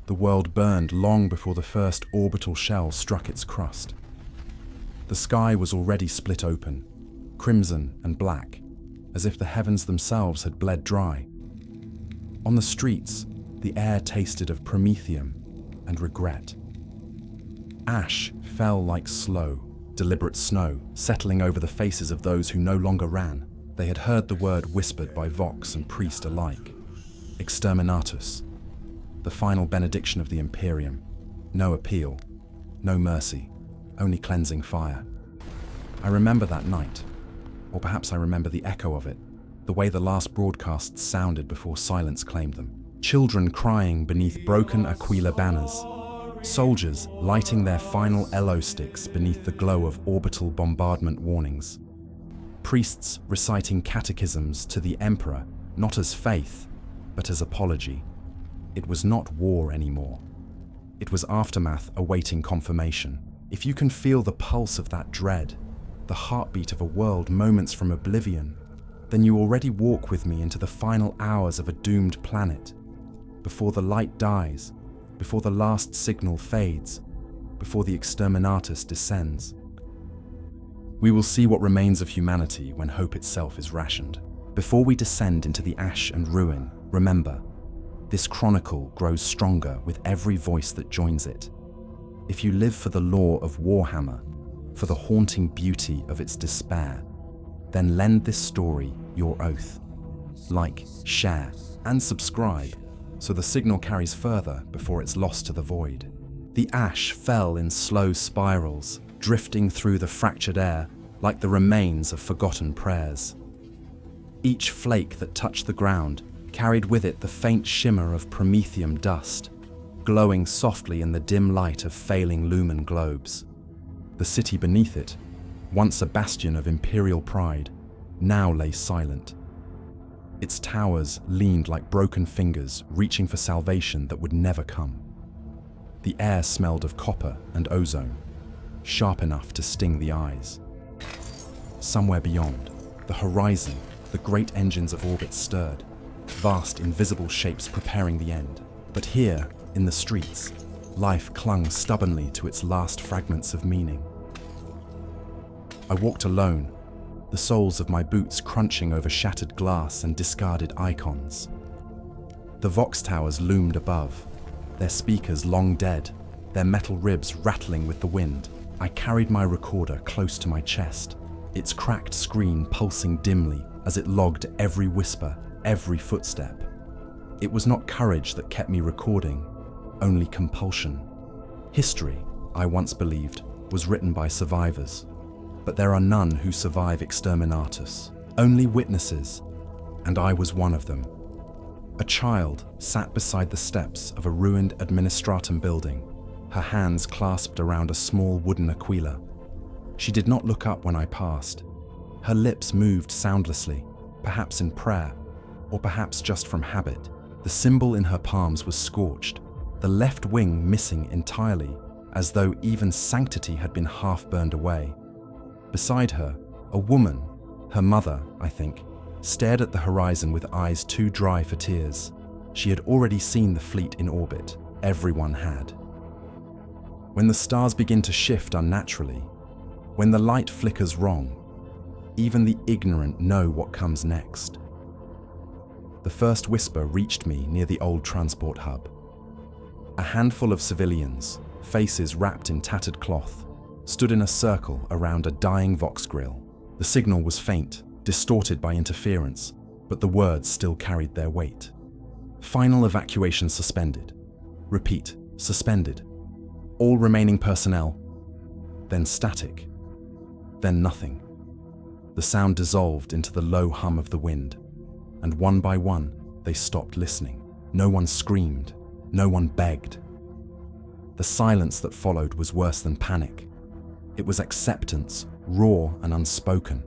The world burned long before the first orbital shell struck its crust. The sky was already split open, crimson and black, as if the heavens themselves had bled dry. On the streets, the air tasted of promethium and regret. Ash fell like slow, deliberate snow, settling over the faces of those who no longer ran. They had heard the word whispered by Vox and priest alike. Exterminatus, the final benediction of the Imperium. No appeal, no mercy, only cleansing fire. I remember that night, or perhaps I remember the echo of it, the way the last broadcasts sounded before silence claimed them. Children crying beneath broken Aquila banners, soldiers lighting their final Elo sticks beneath the glow of orbital bombardment warnings, priests reciting catechisms to the Emperor, not as faith, but as apology. It was not war anymore. It was aftermath awaiting confirmation. If you can feel the pulse of that dread, the heartbeat of a world moments from oblivion, then you already walk with me into the final hours of a doomed planet, before the light dies, before the last signal fades, before the Exterminatus descends. We will see what remains of humanity when hope itself is rationed. Before we descend into the ash and ruin, remember, this chronicle grows stronger with every voice that joins it. If you live for the lore of Warhammer, for the haunting beauty of its despair, then lend this story your oath. Like, share, and subscribe, so the signal carries further before it's lost to the void. The ash fell in slow spirals, drifting through the fractured air like the remains of forgotten prayers. Each flake that touched the ground carried with it the faint shimmer of promethium dust, glowing softly in the dim light of failing lumen globes. The city beneath it, once a bastion of imperial pride, now lay silent. Its towers leaned like broken fingers reaching for salvation that would never come. The air smelled of copper and ozone, sharp enough to sting the eyes. Somewhere beyond, the horizon, the great engines of orbit stirred, vast invisible shapes preparing the end. But here, in the streets, life clung stubbornly to its last fragments of meaning. I walked alone, the soles of my boots crunching over shattered glass and discarded icons. The Vox towers loomed above, their speakers long dead, their metal ribs rattling with the wind. I carried my recorder close to my chest, its cracked screen pulsing dimly as it logged every whisper, every footstep. It was not courage that kept me recording, only compulsion. History, I once believed, was written by survivors. But there are none who survive Exterminatus, only witnesses, and I was one of them. A child sat beside the steps of a ruined administratum building, her hands clasped around a small wooden Aquila. She did not look up when I passed. Her lips moved soundlessly, perhaps in prayer, or perhaps just from habit. The symbol in her palms was scorched, the left wing missing entirely, as though even sanctity had been half burned away. Beside her, a woman, her mother, I think, stared at the horizon with eyes too dry for tears. She had already seen the fleet in orbit. Everyone had. When the stars begin to shift unnaturally, when the light flickers wrong, even the ignorant know what comes next. The first whisper reached me near the old transport hub. A handful of civilians, faces wrapped in tattered cloth, stood in a circle around a dying Vox grill. The signal was faint, distorted by interference, but the words still carried their weight. Final evacuation suspended. Repeat, suspended. All remaining personnel. Then static. Then nothing. The sound dissolved into the low hum of the wind, and one by one, they stopped listening. No one screamed. No one begged. The silence that followed was worse than panic. It was acceptance, raw and unspoken.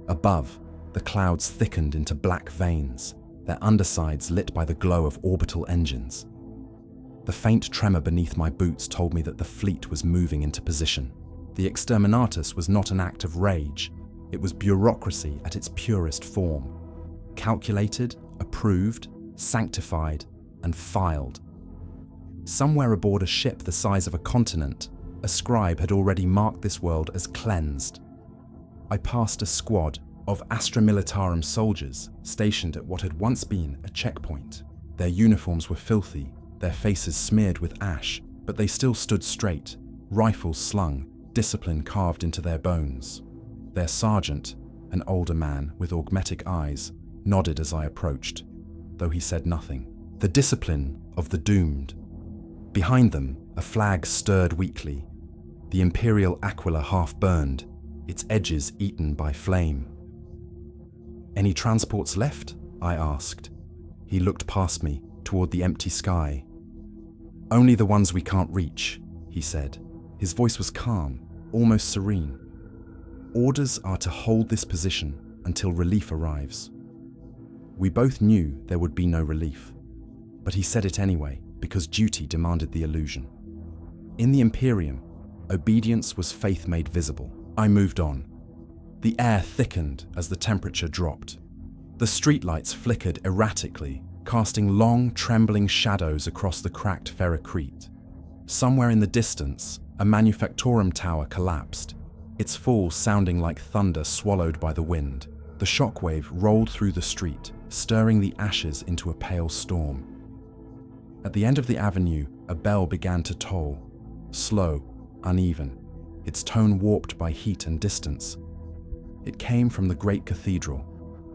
Above, the clouds thickened into black veins, their undersides lit by the glow of orbital engines. The faint tremor beneath my boots told me that the fleet was moving into position. The Exterminatus was not an act of rage. It was bureaucracy at its purest form. Calculated, approved, sanctified, and filed. Somewhere aboard a ship the size of a continent, a scribe had already marked this world as cleansed. I passed a squad of Astra Militarum soldiers stationed at what had once been a checkpoint. Their uniforms were filthy, their faces smeared with ash, but they still stood straight, rifles slung, discipline carved into their bones. Their sergeant, an older man with augmetic eyes, nodded as I approached, though he said nothing. The discipline of the doomed. Behind them, a flag stirred weakly, the imperial aquila half burned, its edges eaten by flame. "Any transports left?" I asked. He looked past me, toward the empty sky. "Only the ones we can't reach," he said. His voice was calm, almost serene. "Orders are to hold this position until relief arrives." We both knew there would be no relief, but he said it anyway because duty demanded the illusion. In the Imperium, obedience was faith made visible. I moved on. The air thickened as the temperature dropped. The streetlights flickered erratically, casting long, trembling shadows across the cracked ferrocrete. Somewhere in the distance, a manufactorum tower collapsed, its fall sounding like thunder swallowed by the wind. The shockwave rolled through the street, stirring the ashes into a pale storm. At the end of the avenue, a bell began to toll, slow, uneven, its tone warped by heat and distance. It came from the great cathedral,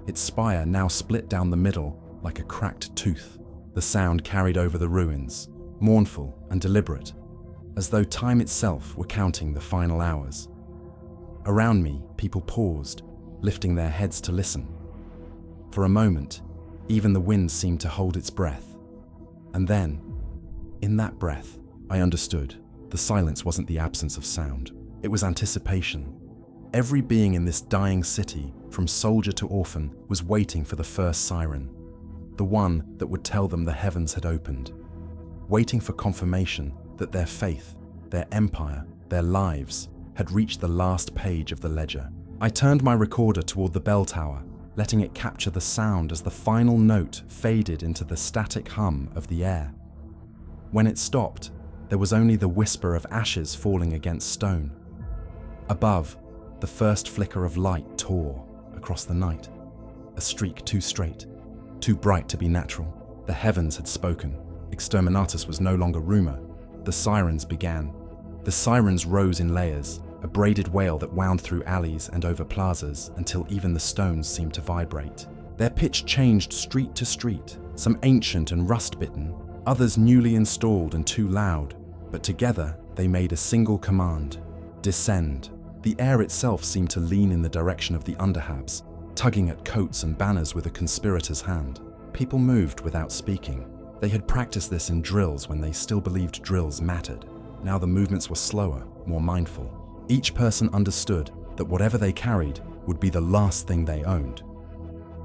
its spire now split down the middle like a cracked tooth. The sound carried over the ruins, mournful and deliberate, as though time itself were counting the final hours. Around me, people paused, lifting their heads to listen. For a moment, even the wind seemed to hold its breath. And then, in that breath, I understood. The silence wasn't the absence of sound. It was anticipation. Every being in this dying city, from soldier to orphan, was waiting for the first siren, the one that would tell them the heavens had opened, waiting for confirmation that their faith, their empire, their lives had reached the last page of the ledger. I turned my recorder toward the bell tower, letting it capture the sound as the final note faded into the static hum of the air. When it stopped, there was only the whisper of ashes falling against stone. Above, the first flicker of light tore across the night, a streak too straight, too bright to be natural. The heavens had spoken. Exterminatus was no longer rumor. The sirens began. The sirens rose in layers, a braided wail that wound through alleys and over plazas until even the stones seemed to vibrate. Their pitch changed street to street, some ancient and rust-bitten, others newly installed and too loud, but together they made a single command: descend. The air itself seemed to lean in the direction of the underhabs, tugging at coats and banners with a conspirator's hand. People moved without speaking. They had practiced this in drills when they still believed drills mattered. Now the movements were slower, more mindful. Each person understood that whatever they carried would be the last thing they owned.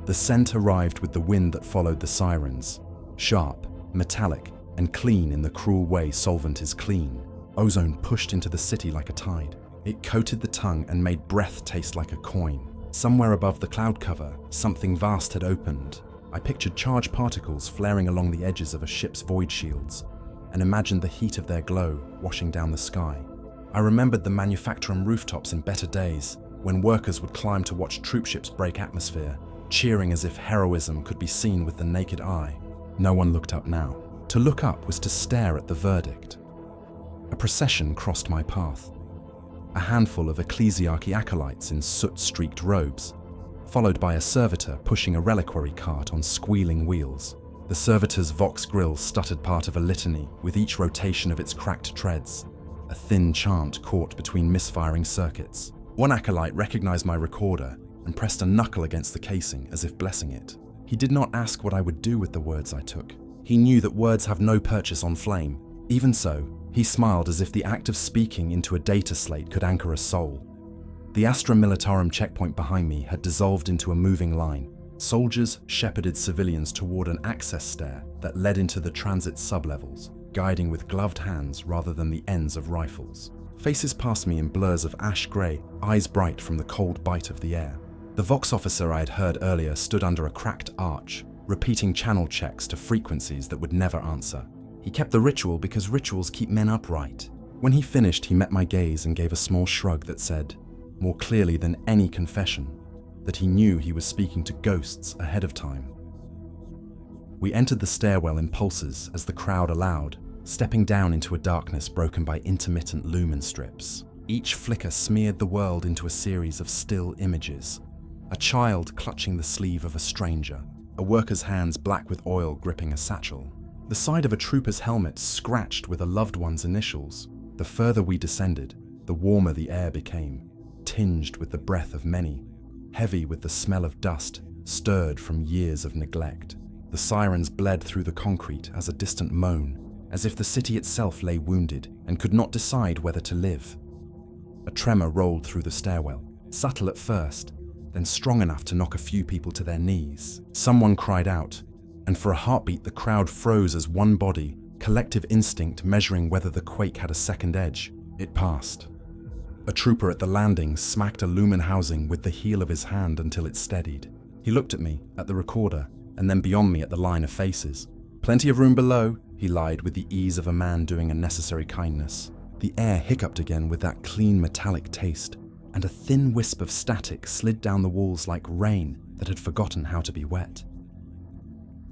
The scent arrived with the wind that followed the sirens, sharp, metallic, and clean in the cruel way solvent is clean. Ozone pushed into the city like a tide. It coated the tongue and made breath taste like a coin. Somewhere above the cloud cover, something vast had opened. I pictured charged particles flaring along the edges of a ship's void shields, and imagined the heat of their glow washing down the sky. I remembered the manufactorum rooftops in better days, when workers would climb to watch troopships break atmosphere, cheering as if heroism could be seen with the naked eye. No one looked up now. To look up was to stare at the verdict. A procession crossed my path. A handful of ecclesiarchy acolytes in soot-streaked robes, followed by a servitor pushing a reliquary cart on squealing wheels. The servitor's vox grill stuttered part of a litany with each rotation of its cracked treads, a thin chant caught between misfiring circuits. One acolyte recognized my recorder and pressed a knuckle against the casing as if blessing it. He did not ask what I would do with the words I took. He knew that words have no purchase on flame. Even so, he smiled as if the act of speaking into a data slate could anchor a soul. The Astra Militarum checkpoint behind me had dissolved into a moving line. Soldiers shepherded civilians toward an access stair that led into the transit sublevels, guiding with gloved hands rather than the ends of rifles. Faces passed me in blurs of ash grey, eyes bright from the cold bite of the air. The Vox officer I had heard earlier stood under a cracked arch, repeating channel checks to frequencies that would never answer. He kept the ritual because rituals keep men upright. When he finished, he met my gaze and gave a small shrug that said, more clearly than any confession, that he knew he was speaking to ghosts ahead of time. We entered the stairwell in pulses as the crowd allowed, stepping down into a darkness broken by intermittent lumen strips. Each flicker smeared the world into a series of still images. A child clutching the sleeve of a stranger, a worker's hands black with oil gripping a satchel, the side of a trooper's helmet scratched with a loved one's initials. The further we descended, the warmer the air became, tinged with the breath of many, heavy with the smell of dust, stirred from years of neglect. The sirens bled through the concrete as a distant moan, as if the city itself lay wounded and could not decide whether to live. A tremor rolled through the stairwell, subtle at first, then strong enough to knock a few people to their knees. Someone cried out, and for a heartbeat the crowd froze as one body, collective instinct measuring whether the quake had a second edge. It passed. A trooper at the landing smacked a lumen housing with the heel of his hand until it steadied. He looked at me, at the recorder, and then beyond me at the line of faces. Plenty of room below, he lied with the ease of a man doing a necessary kindness. The air hiccuped again with that clean metallic taste, and a thin wisp of static slid down the walls like rain that had forgotten how to be wet.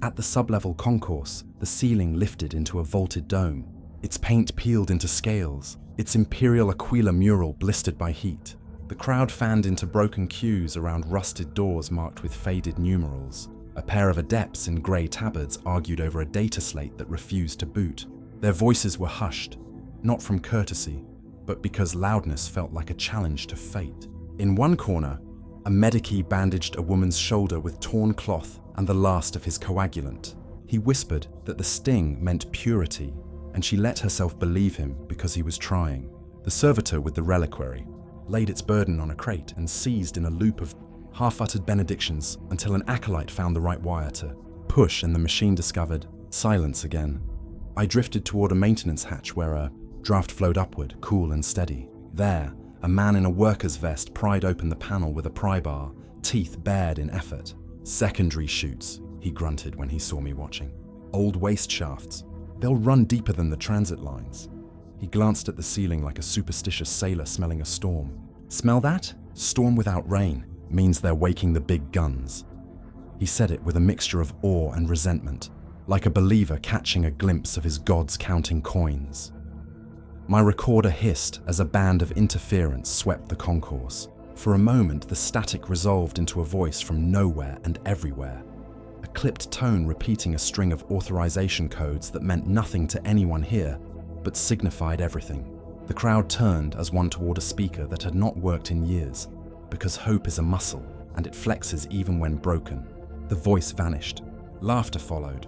At the sublevel concourse, the ceiling lifted into a vaulted dome, its paint peeled into scales, its Imperial Aquila mural blistered by heat. The crowd fanned into broken queues around rusted doors marked with faded numerals. A pair of adepts in grey tabards argued over a data slate that refused to boot. Their voices were hushed, not from courtesy, but because loudness felt like a challenge to fate. In one corner, a medici bandaged a woman's shoulder with torn cloth and the last of his coagulant. He whispered that the sting meant purity, and she let herself believe him because he was trying. The servitor with the reliquary laid its burden on a crate and seized in a loop of half-uttered benedictions until an acolyte found the right wire to push and the machine discovered silence again. I drifted toward a maintenance hatch where a draft flowed upward, cool and steady. There, a man in a worker's vest pried open the panel with a pry bar, teeth bared in effort. Secondary chutes, he grunted when he saw me watching. Old waste shafts. They'll run deeper than the transit lines. He glanced at the ceiling like a superstitious sailor smelling a storm. Smell that? Storm without rain means they're waking the big guns. He said it with a mixture of awe and resentment, like a believer catching a glimpse of his gods counting coins. My recorder hissed as a band of interference swept the concourse. For a moment, the static resolved into a voice from nowhere and everywhere, a clipped tone repeating a string of authorization codes that meant nothing to anyone here, but signified everything. The crowd turned as one toward a speaker that had not worked in years, because hope is a muscle, and it flexes even when broken. The voice vanished. Laughter followed.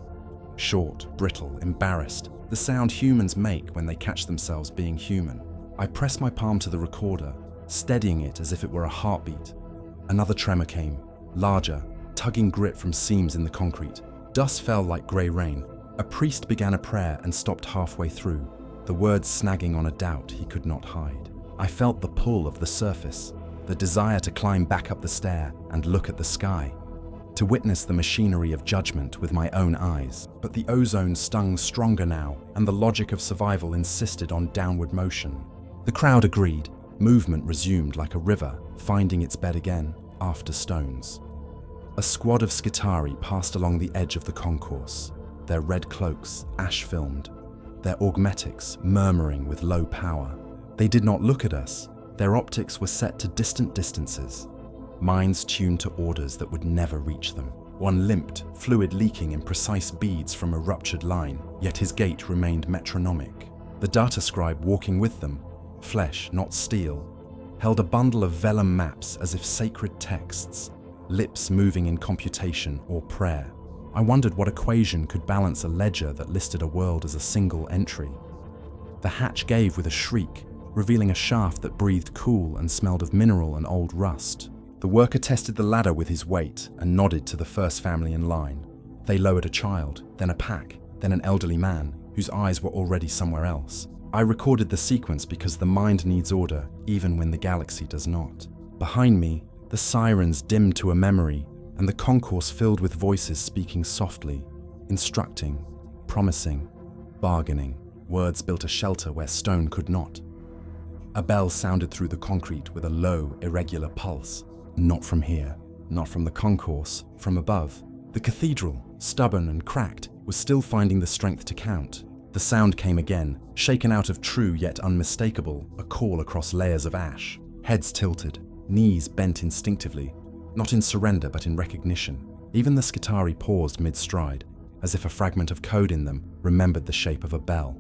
Short, brittle, embarrassed, the sound humans make when they catch themselves being human. I pressed my palm to the recorder, steadying it as if it were a heartbeat. Another tremor came, larger, tugging grit from seams in the concrete. Dust fell like grey rain. A priest began a prayer and stopped halfway through, the words snagging on a doubt he could not hide. I felt the pull of the surface, the desire to climb back up the stair and look at the sky, to witness the machinery of judgment with my own eyes. But the ozone stung stronger now, and the logic of survival insisted on downward motion. The crowd agreed. Movement resumed like a river, finding its bed again, after stones. A squad of Skitari passed along the edge of the concourse, their red cloaks ash-filmed, their augmetics murmuring with low power. They did not look at us. Their optics were set to distant distances, minds tuned to orders that would never reach them. One limped, fluid leaking in precise beads from a ruptured line, yet his gait remained metronomic. The data scribe walking with them, flesh, not steel, held a bundle of vellum maps as if sacred texts, lips moving in computation or prayer. I wondered what equation could balance a ledger that listed a world as a single entry. The hatch gave with a shriek, revealing a shaft that breathed cool and smelled of mineral and old rust. The worker tested the ladder with his weight and nodded to the first family in line. They lowered a child, then a pack, then an elderly man, whose eyes were already somewhere else. I recorded the sequence because the mind needs order, even when the galaxy does not. Behind me, the sirens dimmed to a memory, and the concourse filled with voices speaking softly, instructing, promising. Bargaining. Words built a shelter where stone could not. A bell sounded through the concrete with a low, irregular pulse. Not from here, not from the concourse, from above. The cathedral, stubborn and cracked, was still finding the strength to count. The sound came again, shaken out of true yet unmistakable, a call across layers of ash. Heads tilted, knees bent instinctively, not in surrender but in recognition. Even the Skitarii paused mid-stride, as if a fragment of code in them remembered the shape of a bell.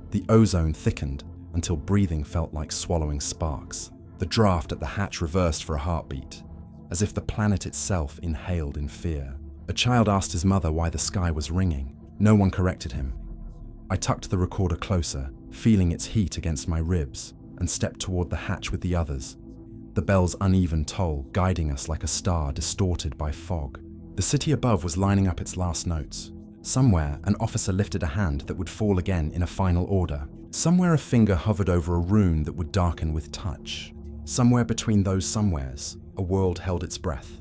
The ozone thickened until breathing felt like swallowing sparks. The draft at the hatch reversed for a heartbeat, as if the planet itself inhaled in fear. A child asked his mother why the sky was ringing. No one corrected him. I tucked the recorder closer, feeling its heat against my ribs, and stepped toward the hatch with the others, the bell's uneven toll guiding us like a star distorted by fog. The city above was lining up its last notes. Somewhere, an officer lifted a hand that would fall again in a final order. Somewhere a finger hovered over a rune that would darken with touch. Somewhere between those somewheres, a world held its breath.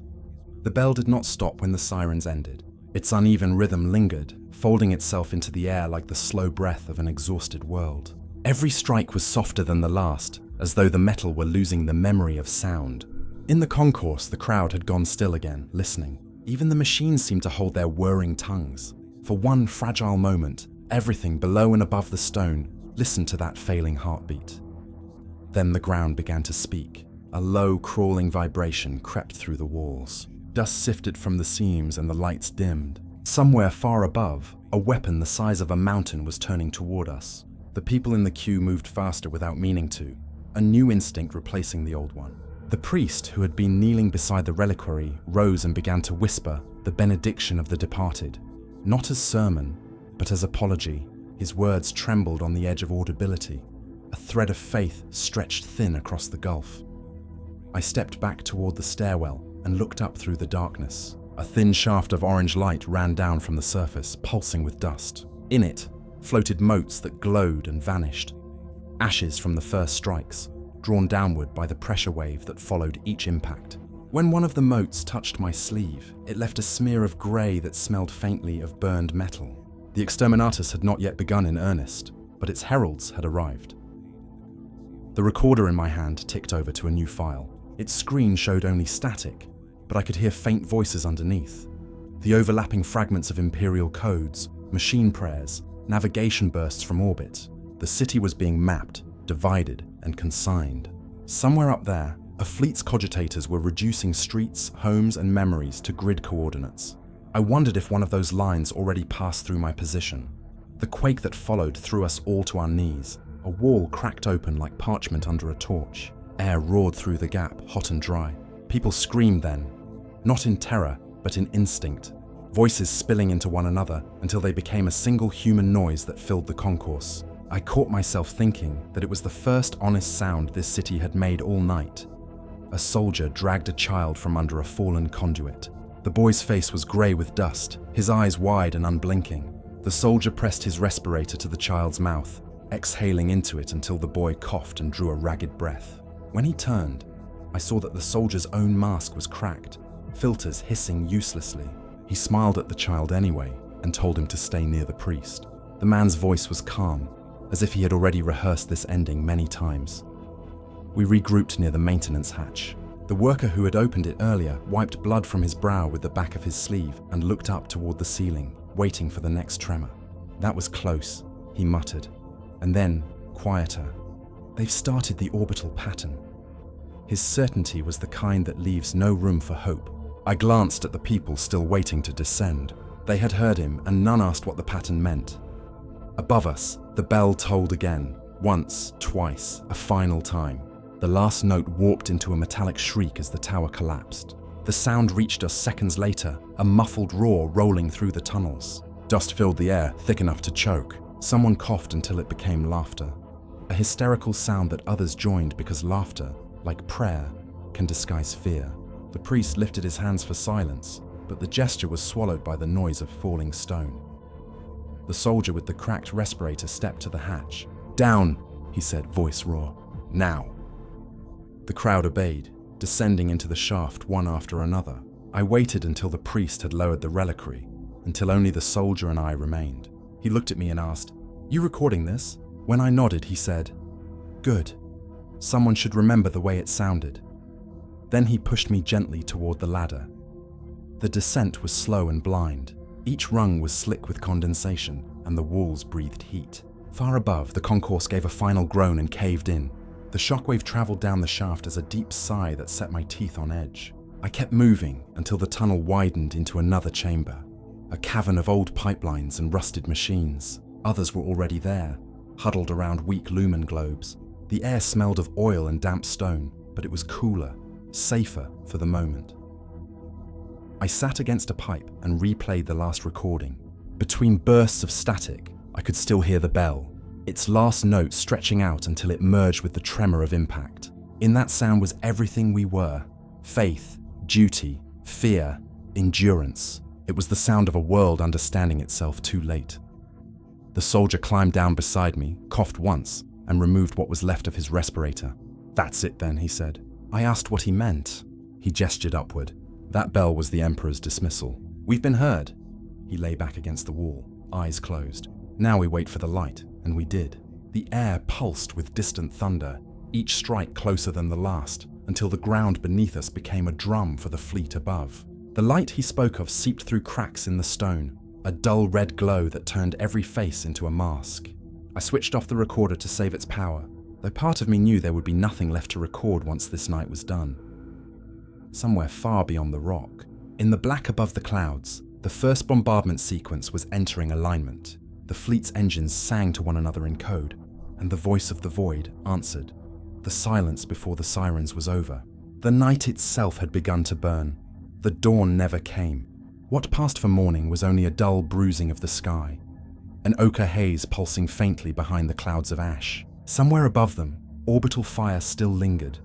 The bell did not stop when the sirens ended. Its uneven rhythm lingered, folding itself into the air like the slow breath of an exhausted world. Every strike was softer than the last, as though the metal were losing the memory of sound. In the concourse, the crowd had gone still again, listening. Even the machines seemed to hold their whirring tongues. For one fragile moment, everything below and above the stone listened to that failing heartbeat. Then the ground began to speak. A low, crawling vibration crept through the walls. Dust sifted from the seams and the lights dimmed. Somewhere far above, a weapon the size of a mountain was turning toward us. The people in the queue moved faster without meaning to, a new instinct replacing the old one. The priest, who had been kneeling beside the reliquary, rose and began to whisper the benediction of the departed. Not as sermon, but as apology. His words trembled on the edge of audibility. A thread of faith stretched thin across the gulf. I stepped back toward the stairwell and looked up through the darkness. A thin shaft of orange light ran down from the surface, pulsing with dust. In it floated motes that glowed and vanished. Ashes from the first strikes, drawn downward by the pressure wave that followed each impact. When one of the motes touched my sleeve, it left a smear of grey that smelled faintly of burned metal. The Exterminatus had not yet begun in earnest, but its heralds had arrived. The recorder in my hand ticked over to a new file. Its screen showed only static, but I could hear faint voices underneath. The overlapping fragments of Imperial codes, machine prayers, navigation bursts from orbit. The city was being mapped, divided, and consigned. Somewhere up there, a fleet's cogitators were reducing streets, homes, and memories to grid coordinates. I wondered if one of those lines already passed through my position. The quake that followed threw us all to our knees. A wall cracked open like parchment under a torch. Air roared through the gap, hot and dry. People screamed then, not in terror, but in instinct, voices spilling into one another until they became a single human noise that filled the concourse. I caught myself thinking that it was the first honest sound this city had made all night. A soldier dragged a child from under a fallen conduit. The boy's face was grey with dust, his eyes wide and unblinking. The soldier pressed his respirator to the child's mouth, exhaling into it until the boy coughed and drew a ragged breath. When he turned, I saw that the soldier's own mask was cracked, filters hissing uselessly. He smiled at the child anyway and told him to stay near the priest. The man's voice was calm, as if he had already rehearsed this ending many times. We regrouped near the maintenance hatch. The worker who had opened it earlier wiped blood from his brow with the back of his sleeve and looked up toward the ceiling, waiting for the next tremor. That was close, he muttered, and then, quieter. They've started the orbital pattern. His certainty was the kind that leaves no room for hope. I glanced at the people still waiting to descend. They had heard him, and none asked what the pattern meant. Above us, the bell tolled again, once, twice, a final time. The last note warped into a metallic shriek as the tower collapsed. The sound reached us seconds later, a muffled roar rolling through the tunnels. Dust filled the air, thick enough to choke. Someone coughed until it became laughter. A hysterical sound that others joined because laughter, like prayer, can disguise fear. The priest lifted his hands for silence, but the gesture was swallowed by the noise of falling stone. The soldier with the cracked respirator stepped to the hatch. "Down," he said, voice raw. "Now." The crowd obeyed, descending into the shaft one after another. I waited until the priest had lowered the reliquary, until only the soldier and I remained. He looked at me and asked, "You recording this?" When I nodded, he said, "Good. Someone should remember the way it sounded." Then he pushed me gently toward the ladder. The descent was slow and blind. Each rung was slick with condensation, and the walls breathed heat. Far above, the concourse gave a final groan and caved in. The shockwave traveled down the shaft as a deep sigh that set my teeth on edge. I kept moving until the tunnel widened into another chamber, a cavern of old pipelines and rusted machines. Others were already there, huddled around weak lumen globes. The air smelled of oil and damp stone, but it was cooler, safer for the moment. I sat against a pipe and replayed the last recording. Between bursts of static, I could still hear the bell, its last note stretching out until it merged with the tremor of impact. In that sound was everything we were: faith, duty, fear, endurance. It was the sound of a world understanding itself too late. The soldier climbed down beside me, coughed once, and removed what was left of his respirator. "That's it then," he said. I asked what he meant. He gestured upward. That bell was the Emperor's dismissal. "We've been heard." He lay back against the wall, eyes closed. Now we wait for the light, and we did. The air pulsed with distant thunder, each strike closer than the last, until the ground beneath us became a drum for the fleet above. The light he spoke of seeped through cracks in the stone, a dull red glow that turned every face into a mask. I switched off the recorder to save its power, though part of me knew there would be nothing left to record once this night was done. Somewhere far beyond the rock, in the black above the clouds, the first bombardment sequence was entering alignment. The fleet's engines sang to one another in code, and the voice of the void answered. The silence before the sirens was over. The night itself had begun to burn. The dawn never came. What passed for morning was only a dull bruising of the sky, an ochre haze pulsing faintly behind the clouds of ash. Somewhere above them, orbital fire still lingered,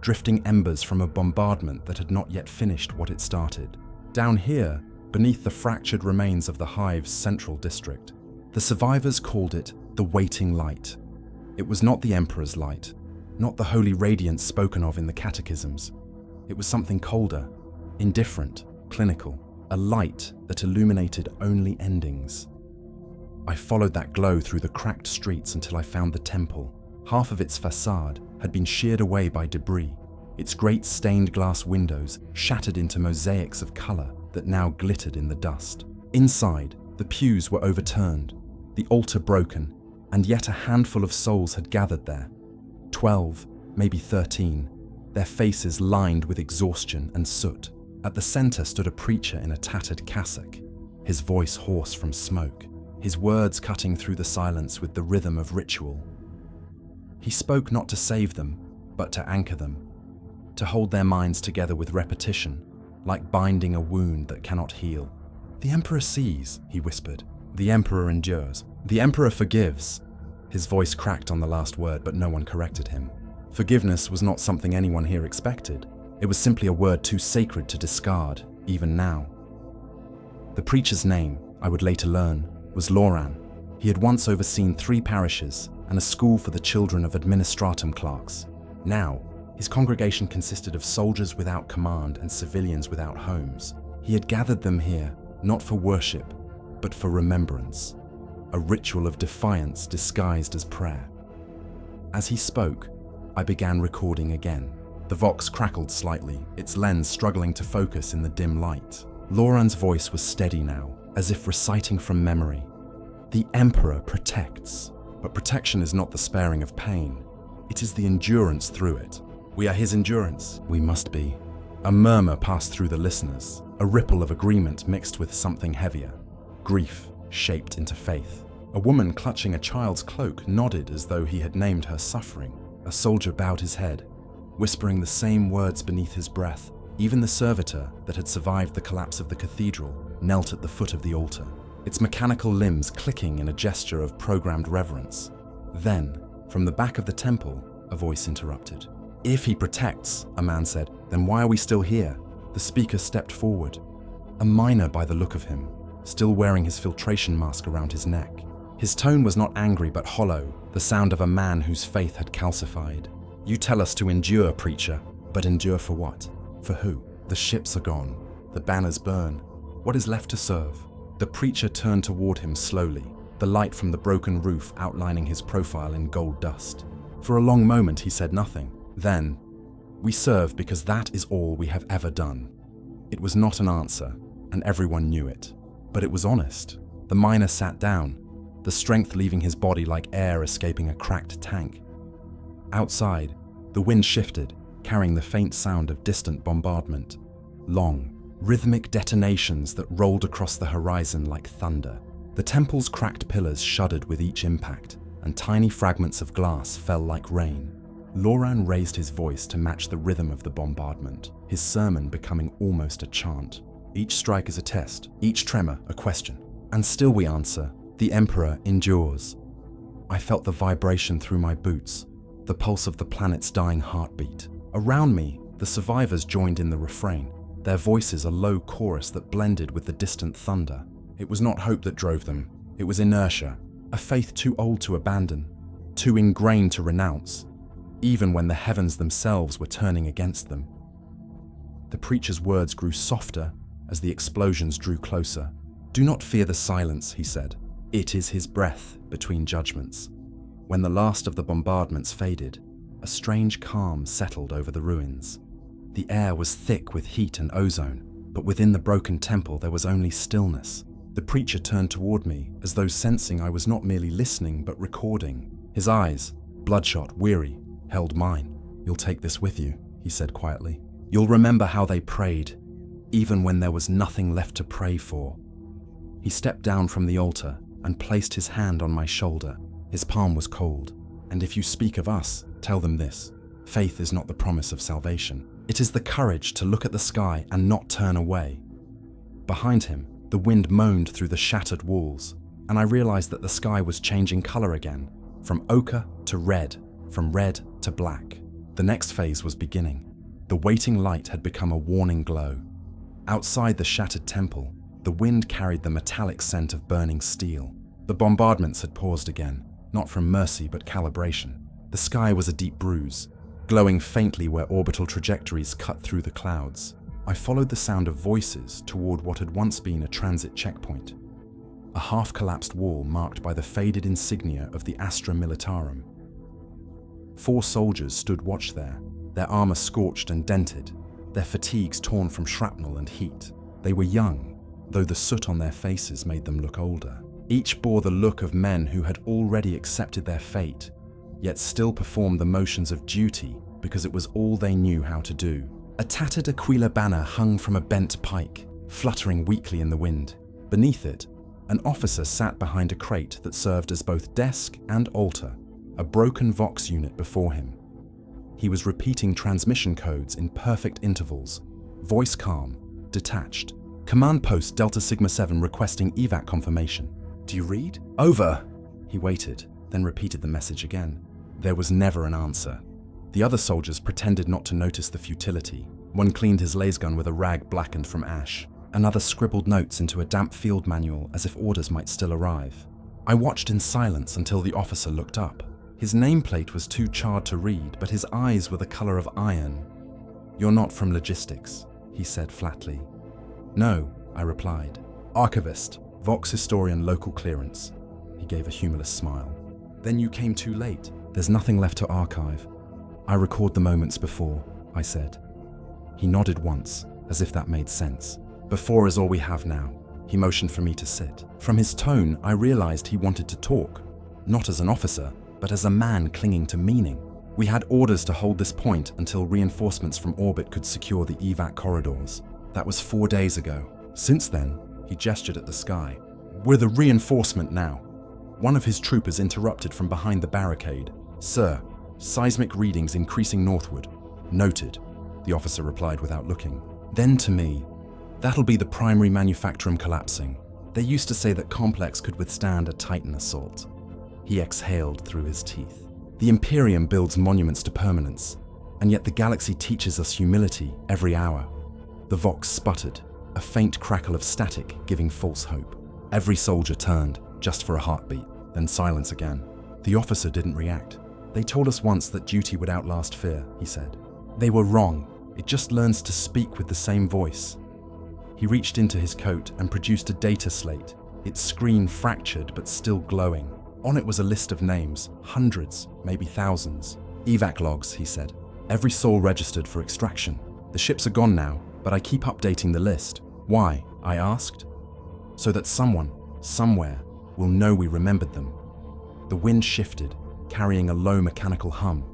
drifting embers from a bombardment that had not yet finished what it started. Down here, beneath the fractured remains of the Hive's central district, the survivors called it the waiting light. It was not the Emperor's light, not the holy radiance spoken of in the catechisms. It was something colder, indifferent, clinical, a light that illuminated only endings. I followed that glow through the cracked streets until I found the temple. Half of its facade had been sheared away by debris, its great stained glass windows shattered into mosaics of color that now glittered in the dust. Inside, the pews were overturned, the altar broken, and yet a handful of souls had gathered there. 12, maybe 13, their faces lined with exhaustion and soot. At the center stood a preacher in a tattered cassock, his voice hoarse from smoke, his words cutting through the silence with the rhythm of ritual. He spoke not to save them, but to anchor them, to hold their minds together with repetition, like binding a wound that cannot heal. "The Emperor sees," he whispered. "The Emperor endures. The Emperor forgives." His voice cracked on the last word, but no one corrected him. Forgiveness was not something anyone here expected. It was simply a word too sacred to discard, even now. The preacher's name, I would later learn, was Loran. He had once overseen 3 parishes and a school for the children of administratum clerks. Now, his congregation consisted of soldiers without command and civilians without homes. He had gathered them here, not for worship, but for remembrance, a ritual of defiance disguised as prayer. As he spoke, I began recording again. The Vox crackled slightly, its lens struggling to focus in the dim light. Loran's voice was steady now, as if reciting from memory. "The Emperor protects, but protection is not the sparing of pain. It is the endurance through it. We are his endurance. We must be." A murmur passed through the listeners, a ripple of agreement mixed with something heavier. Grief shaped into faith. A woman clutching a child's cloak nodded as though he had named her suffering. A soldier bowed his head, whispering the same words beneath his breath. Even the servitor that had survived the collapse of the cathedral knelt at the foot of the altar, its mechanical limbs clicking in a gesture of programmed reverence. Then, from the back of the temple, a voice interrupted. "If he protects," a man said, "then why are we still here?" The speaker stepped forward, a miner by the look of him, still wearing his filtration mask around his neck. His tone was not angry but hollow, the sound of a man whose faith had calcified. "You tell us to endure, preacher, but endure for what? For who? The ships are gone. The banners burn. What is left to serve?" The preacher turned toward him slowly, the light from the broken roof outlining his profile in gold dust. For a long moment he said nothing. Then, "We serve because that is all we have ever done." It was not an answer, and everyone knew it. But it was honest. The miner sat down, the strength leaving his body like air escaping a cracked tank. Outside, the wind shifted, carrying the faint sound of distant bombardment. Long, rhythmic detonations that rolled across the horizon like thunder. The temple's cracked pillars shuddered with each impact, and tiny fragments of glass fell like rain. Loran raised his voice to match the rhythm of the bombardment, his sermon becoming almost a chant. Each strike is a test, each tremor a question. And still we answer, the Emperor endures. I felt the vibration through my boots, the pulse of the planet's dying heartbeat. Around me, the survivors joined in the refrain, their voices a low chorus that blended with the distant thunder. It was not hope that drove them, it was inertia, a faith too old to abandon, too ingrained to renounce, even when the heavens themselves were turning against them. The preacher's words grew softer as the explosions drew closer. "Do not fear the silence," he said. "It is his breath between judgments." When the last of the bombardments faded, a strange calm settled over the ruins. The air was thick with heat and ozone, but within the broken temple there was only stillness. The preacher turned toward me, as though sensing I was not merely listening but recording. His eyes, bloodshot, weary, held mine. "You'll take this with you," he said quietly. "You'll remember how they prayed, even when there was nothing left to pray for." He stepped down from the altar and placed his hand on my shoulder. His palm was cold. "And if you speak of us, tell them this. Faith is not the promise of salvation. It is the courage to look at the sky and not turn away." Behind him, the wind moaned through the shattered walls, and I realized that the sky was changing color again, from ochre to red, from red to black. The next phase was beginning. The waiting light had become a warning glow. Outside the shattered temple, the wind carried the metallic scent of burning steel. The bombardments had paused again, not from mercy but calibration. The sky was a deep bruise, glowing faintly where orbital trajectories cut through the clouds. I followed the sound of voices toward what had once been a transit checkpoint. A half-collapsed wall marked by the faded insignia of the Astra Militarum. 4 soldiers stood watch there, their armor scorched and dented, their fatigues torn from shrapnel and heat. They were young, though the soot on their faces made them look older. Each bore the look of men who had already accepted their fate, yet still performed the motions of duty because it was all they knew how to do. A tattered Aquila banner hung from a bent pike, fluttering weakly in the wind. Beneath it, an officer sat behind a crate that served as both desk and altar, a broken Vox unit before him. He was repeating transmission codes in perfect intervals, voice calm, detached. "Command post Delta Sigma 7 requesting evac confirmation. Do you read?" "Over." He waited, then repeated the message again. There was never an answer. The other soldiers pretended not to notice the futility. One cleaned his lasgun with a rag blackened from ash. Another scribbled notes into a damp field manual as if orders might still arrive. I watched in silence until the officer looked up. His nameplate was too charred to read, but his eyes were the color of iron. "You're not from logistics," he said flatly. "No," I replied. "Archivist, Vox historian, local clearance." He gave a humorless smile. "Then you came too late. There's nothing left to archive. I record the moments before," I said. He nodded once, as if that made sense. "Before is all we have now." He motioned for me to sit. From his tone, I realized he wanted to talk, not as an officer, but as a man clinging to meaning. We had orders to hold this point until reinforcements from orbit could secure the evac corridors. That was 4 days ago. Since then, he gestured at the sky. "We're the reinforcement now." One of his troopers interrupted from behind the barricade. "Sir, seismic readings increasing northward." "Noted," the officer replied without looking. Then to me, "That'll be the primary manufactorum collapsing. They used to say that Complex could withstand a Titan assault." He exhaled through his teeth. "The Imperium builds monuments to permanence, and yet the galaxy teaches us humility every hour." The Vox sputtered, a faint crackle of static giving false hope. Every soldier turned, just for a heartbeat, then silence again. The officer didn't react. "They told us once that duty would outlast fear," he said. "They were wrong. It just learns to speak with the same voice." He reached into his coat and produced a data slate, its screen fractured but still glowing. On it was a list of names, hundreds, maybe thousands. "Evac logs," he said. "Every soul registered for extraction. The ships are gone now, but I keep updating the list." "Why?" I asked. "So that someone, somewhere, will know we remembered them." The wind shifted, carrying a low mechanical hum.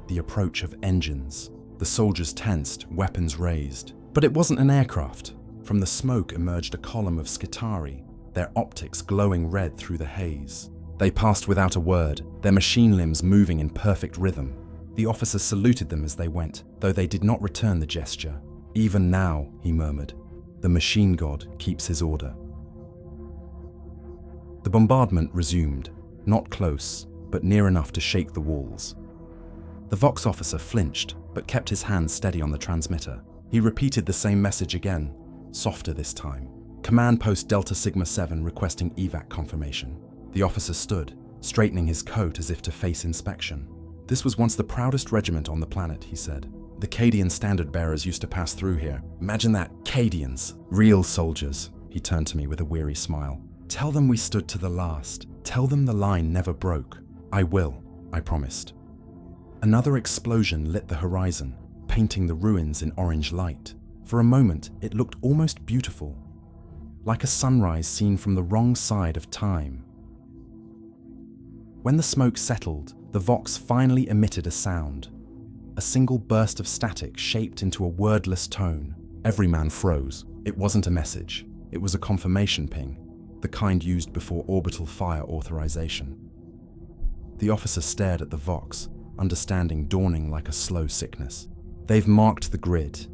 The approach of engines. The soldiers tensed, weapons raised. But it wasn't an aircraft. From the smoke emerged a column of Skitarii, their optics glowing red through the haze. They passed without a word, their machine limbs moving in perfect rhythm. The officers saluted them as they went, though they did not return the gesture. "Even now," he murmured, "the machine god keeps his order." The bombardment resumed, not close, but near enough to shake the walls. The Vox officer flinched, but kept his hand steady on the transmitter. He repeated the same message again, softer this time. "Command Post Delta Sigma 7 requesting evac confirmation." The officer stood, straightening his coat as if to face inspection. "This was once the proudest regiment on the planet," he said. "The Cadian standard bearers used to pass through here. Imagine that, Cadians, real soldiers." He turned to me with a weary smile. "Tell them we stood to the last. Tell them the line never broke." "I will," I promised. Another explosion lit the horizon, painting the ruins in orange light. For a moment, it looked almost beautiful, like a sunrise seen from the wrong side of time. When the smoke settled, the Vox finally emitted a sound. A single burst of static shaped into a wordless tone. Every man froze. It wasn't a message. It was a confirmation ping, the kind used before orbital fire authorization. The officer stared at the Vox, understanding dawning like a slow sickness. "They've marked the grid."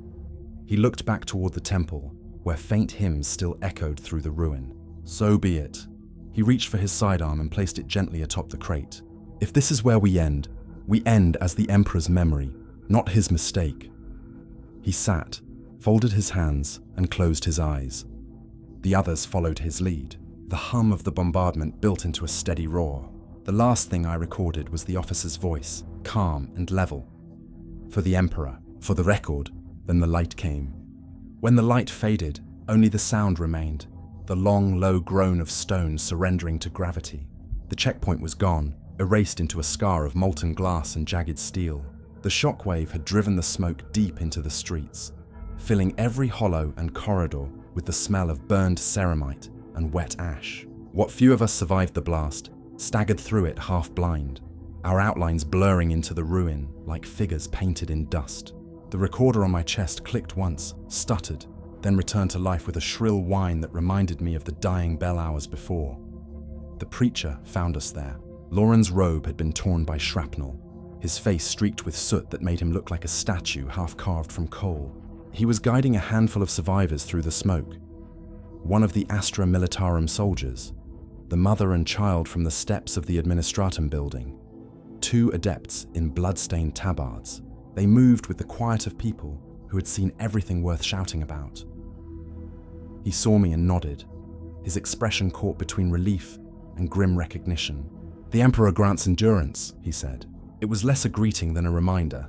He looked back toward the temple, where faint hymns still echoed through the ruin. "So be it." He reached for his sidearm and placed it gently atop the crate. "If this is where we end as the Emperor's memory, not his mistake." He sat, folded his hands, and closed his eyes. The others followed his lead. The hum of the bombardment built into a steady roar. The last thing I recorded was the officer's voice, calm and level. "For the Emperor, for the record." Then the light came. When the light faded, only the sound remained, the long, low groan of stone surrendering to gravity. The checkpoint was gone, erased into a scar of molten glass and jagged steel. The shockwave had driven the smoke deep into the streets, filling every hollow and corridor with the smell of burned ceramite and wet ash. What few of us survived the blast staggered through it half blind, our outlines blurring into the ruin like figures painted in dust. The recorder on my chest clicked once, stuttered, then returned to life with a shrill whine that reminded me of the dying bell hours before. The preacher found us there. Lauren's robe had been torn by shrapnel, his face streaked with soot that made him look like a statue half carved from coal. He was guiding a handful of survivors through the smoke. One of the Astra Militarum soldiers, the mother and child from the steps of the Administratum building. 2 adepts in blood-stained tabards. They moved with the quiet of people who had seen everything worth shouting about. He saw me and nodded, his expression caught between relief and grim recognition. "The Emperor grants endurance," he said. It was less a greeting than a reminder.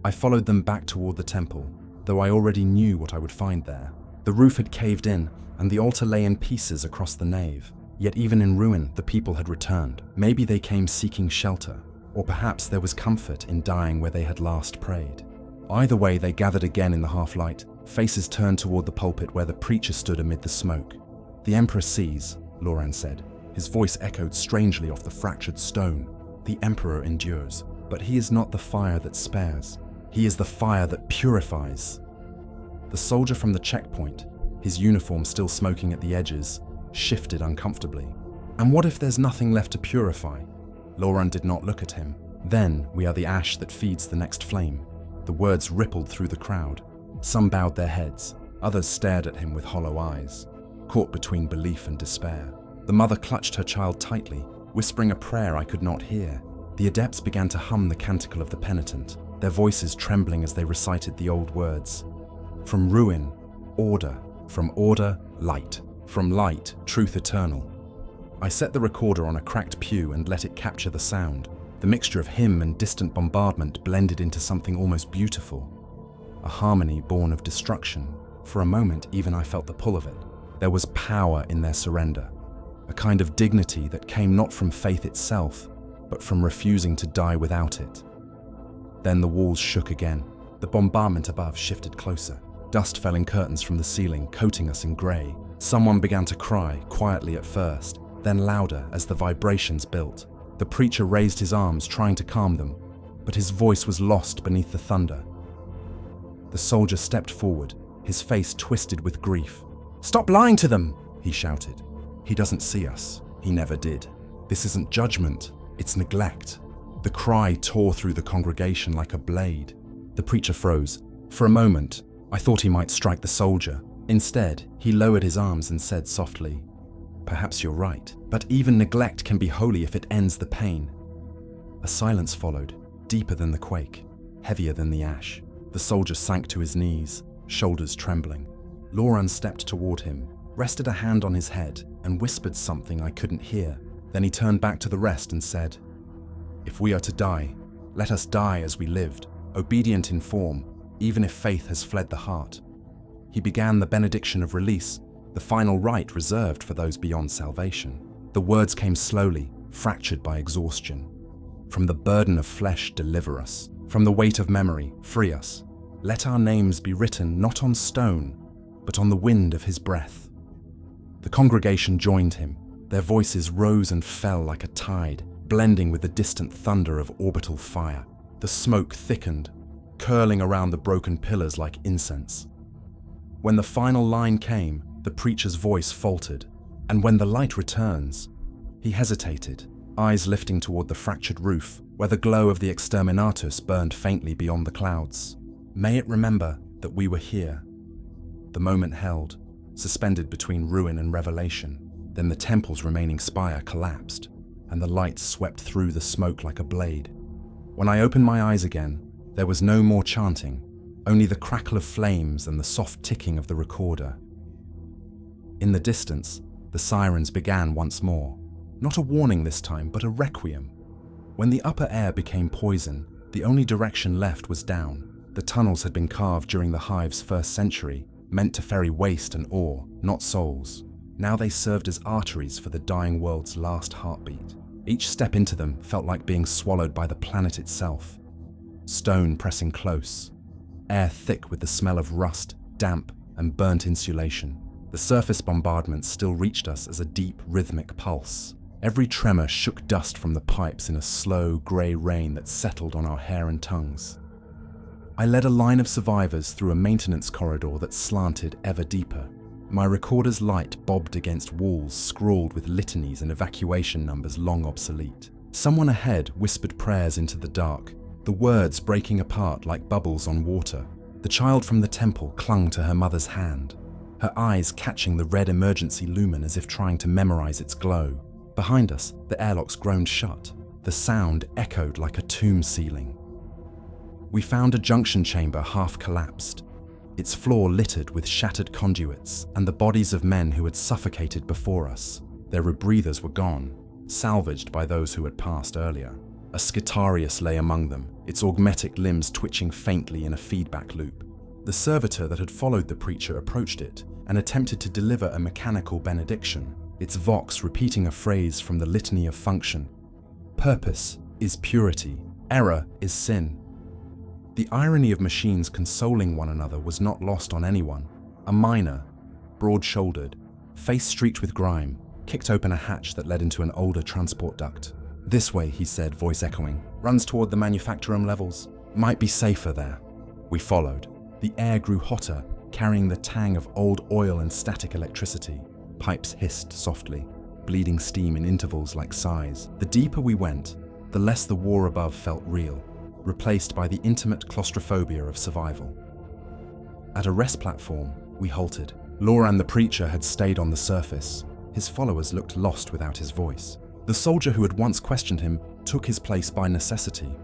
I followed them back toward the temple, though I already knew what I would find there. The roof had caved in, and the altar lay in pieces across the nave. Yet even in ruin, the people had returned. Maybe they came seeking shelter, or perhaps there was comfort in dying where they had last prayed. Either way, they gathered again in the half-light, faces turned toward the pulpit where the preacher stood amid the smoke. "The Emperor sees," Loran said. His voice echoed strangely off the fractured stone. "The Emperor endures, but he is not the fire that spares. He is the fire that purifies." The soldier from the checkpoint, his uniform still smoking at the edges, shifted uncomfortably. "And what if there's nothing left to purify?" Loran did not look at him. "Then we are the ash that feeds the next flame." The words rippled through the crowd. Some bowed their heads, others stared at him with hollow eyes, caught between belief and despair. The mother clutched her child tightly, whispering a prayer I could not hear. The adepts began to hum the canticle of the penitent, their voices trembling as they recited the old words. "From ruin, order. From order, light. From light, truth eternal." I set the recorder on a cracked pew and let it capture the sound. The mixture of hymn and distant bombardment blended into something almost beautiful. A harmony born of destruction. For a moment, even I felt the pull of it. There was power in their surrender, a kind of dignity that came not from faith itself, but from refusing to die without it. Then the walls shook again. The bombardment above shifted closer. Dust fell in curtains from the ceiling, coating us in grey. Someone began to cry, quietly at first, then louder as the vibrations built. The preacher raised his arms, trying to calm them, but his voice was lost beneath the thunder. The soldier stepped forward, his face twisted with grief. "Stop lying to them!" he shouted. "He doesn't see us. He never did. This isn't judgment, it's neglect." The cry tore through the congregation like a blade. The preacher froze. For a moment, I thought he might strike the soldier. Instead, he lowered his arms and said softly, "Perhaps you're right, but even neglect can be holy if it ends the pain." A silence followed, deeper than the quake, heavier than the ash. The soldier sank to his knees, shoulders trembling. Loran stepped toward him, rested a hand on his head, and whispered something I couldn't hear. Then he turned back to the rest and said, "If we are to die, let us die as we lived, obedient in form, even if faith has fled the heart." He began the benediction of release, the final rite reserved for those beyond salvation. The words came slowly, fractured by exhaustion. "From the burden of flesh, deliver us. From the weight of memory, free us. Let our names be written not on stone, but on the wind of his breath." The congregation joined him. Their voices rose and fell like a tide, blending with the distant thunder of orbital fire. The smoke thickened, curling around the broken pillars like incense. When the final line came, the preacher's voice faltered, and when the light returns, he hesitated, eyes lifting toward the fractured roof, where the glow of the Exterminatus burned faintly beyond the clouds. "May it remember that we were here." The moment held, suspended between ruin and revelation. Then the temple's remaining spire collapsed, and the light swept through the smoke like a blade. When I opened my eyes again, there was no more chanting, only the crackle of flames and the soft ticking of the recorder. In the distance, the sirens began once more. Not a warning this time, but a requiem. When the upper air became poison, the only direction left was down. The tunnels had been carved during the Hive's first century, meant to ferry waste and ore, not souls. Now they served as arteries for the dying world's last heartbeat. Each step into them felt like being swallowed by the planet itself. Stone pressing close, air thick with the smell of rust, damp, and burnt insulation. The surface bombardment still reached us as a deep, rhythmic pulse. Every tremor shook dust from the pipes in a slow, grey rain that settled on our hair and tongues. I led a line of survivors through a maintenance corridor that slanted ever deeper. My recorder's light bobbed against walls scrawled with litanies and evacuation numbers long obsolete. Someone ahead whispered prayers into the dark, the words breaking apart like bubbles on water. The child from the temple clung to her mother's hand, her eyes catching the red emergency lumen as if trying to memorize its glow. Behind us, the airlocks groaned shut. The sound echoed like a tomb ceiling. We found a junction chamber half collapsed, its floor littered with shattered conduits and the bodies of men who had suffocated before us. Their rebreathers were gone, salvaged by those who had passed earlier. A Scitarius lay among them, its augmetic limbs twitching faintly in a feedback loop. The servitor that had followed the preacher approached it and attempted to deliver a mechanical benediction, its vox repeating a phrase from the litany of function. Purpose is purity, error is sin. The irony of machines consoling one another was not lost on anyone. A miner, broad-shouldered, face streaked with grime, kicked open a hatch that led into an older transport duct. "This way," he said, voice echoing. "Runs toward the manufacturing levels. Might be safer there." We followed. The air grew hotter, carrying the tang of old oil and static electricity. Pipes hissed softly, bleeding steam in intervals like sighs. The deeper we went, the less the war above felt real, replaced by the intimate claustrophobia of survival. At a rest platform, we halted. Loran the preacher had stayed on the surface. His followers looked lost without his voice. The soldier who had once questioned him took his place by necessity,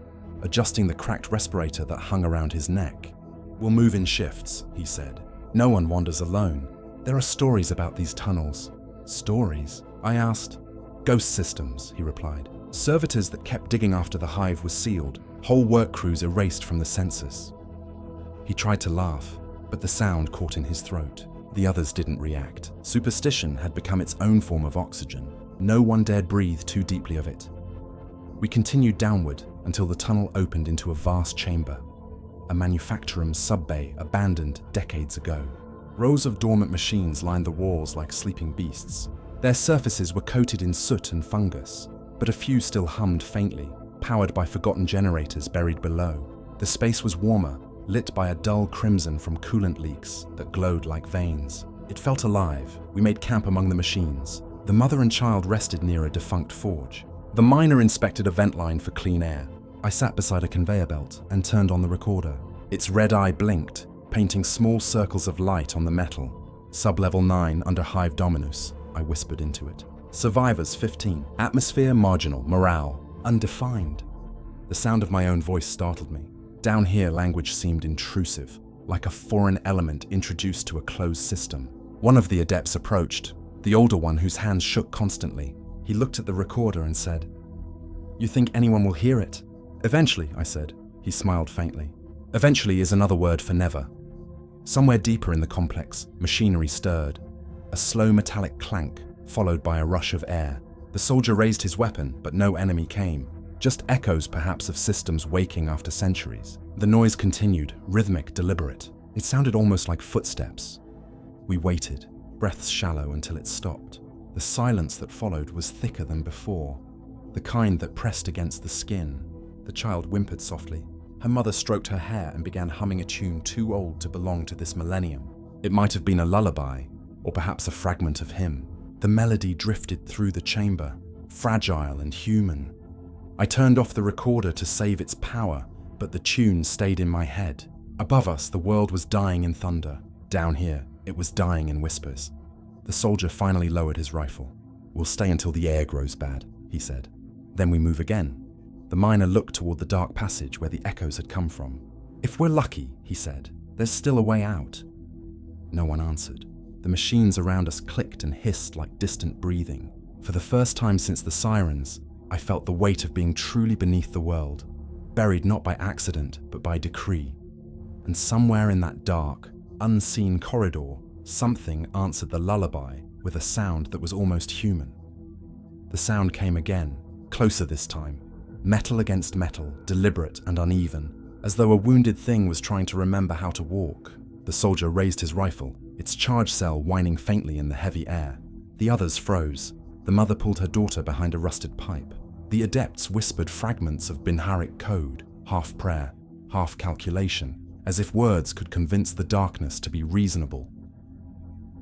adjusting the cracked respirator that hung around his neck. "We'll move in shifts," he said. "No one wanders alone. There are stories about these tunnels." "Stories?" I asked. "Ghost systems," he replied. "Servitors that kept digging after the Hive was sealed, whole work crews erased from the census." He tried to laugh, but the sound caught in his throat. The others didn't react. Superstition had become its own form of oxygen. No one dared breathe too deeply of it. We continued downward until the tunnel opened into a vast chamber, a manufacturum sub-bay abandoned decades ago. Rows of dormant machines lined the walls like sleeping beasts. Their surfaces were coated in soot and fungus, but a few still hummed faintly, powered by forgotten generators buried below. The space was warmer, lit by a dull crimson from coolant leaks that glowed like veins. It felt alive. We made camp among the machines. The mother and child rested near a defunct forge. The miner inspected a vent line for clean air. I sat beside a conveyor belt and turned on the recorder. Its red eye blinked, painting small circles of light on the metal. Sub-level 9 under Hive Dominus, I whispered into it. Survivors 15. Atmosphere marginal. Morale undefined. The sound of my own voice startled me. Down here, language seemed intrusive, like a foreign element introduced to a closed system. One of the adepts approached, the older one whose hands shook constantly. He looked at the recorder and said, "You think anyone will hear it?" "Eventually," I said. He smiled faintly. "Eventually is another word for never." Somewhere deeper in the complex, machinery stirred. A slow metallic clank, followed by a rush of air. The soldier raised his weapon, but no enemy came. Just echoes, perhaps, of systems waking after centuries. The noise continued, rhythmic, deliberate. It sounded almost like footsteps. We waited, breaths shallow, until it stopped. The silence that followed was thicker than before, the kind that pressed against the skin. The child whimpered softly. Her mother stroked her hair and began humming a tune too old to belong to this millennium. It might have been a lullaby, or perhaps a fragment of hymn. The melody drifted through the chamber, fragile and human. I turned off the recorder to save its power, but the tune stayed in my head. Above us, the world was dying in thunder. Down here, it was dying in whispers. The soldier finally lowered his rifle. "We'll stay until the air grows bad," he said. "Then we move again." The miner looked toward the dark passage where the echoes had come from. "If we're lucky," he said, "there's still a way out." No one answered. The machines around us clicked and hissed like distant breathing. For the first time since the sirens, I felt the weight of being truly beneath the world, buried not by accident, but by decree. And somewhere in that dark, unseen corridor, something answered the lullaby with a sound that was almost human. The sound came again, closer this time, metal against metal, deliberate and uneven, as though a wounded thing was trying to remember how to walk. The soldier raised his rifle, its charge cell whining faintly in the heavy air. The others froze. The mother pulled her daughter behind a rusted pipe. The adepts whispered fragments of Binharic code, half prayer, half calculation, as if words could convince the darkness to be reasonable.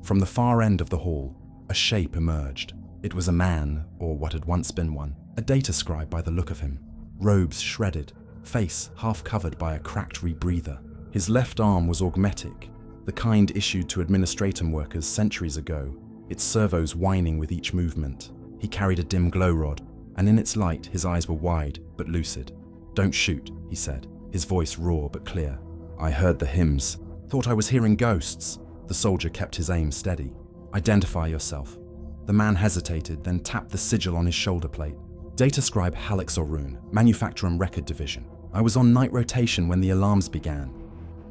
From the far end of the hall, a shape emerged. It was a man, or what had once been one, a data scribe by the look of him. Robes shredded, face half covered by a cracked rebreather. His left arm was augmetic, the kind issued to administratum workers centuries ago, its servos whining with each movement. He carried a dim glow rod, and in its light his eyes were wide but lucid. "Don't shoot," he said, his voice raw but clear. "I heard the hymns. Thought I was hearing ghosts." The soldier kept his aim steady. "Identify yourself." The man hesitated, then tapped the sigil on his shoulder plate. "Data scribe Halix Orun, Manufacturum Record Division. I was on night rotation when the alarms began."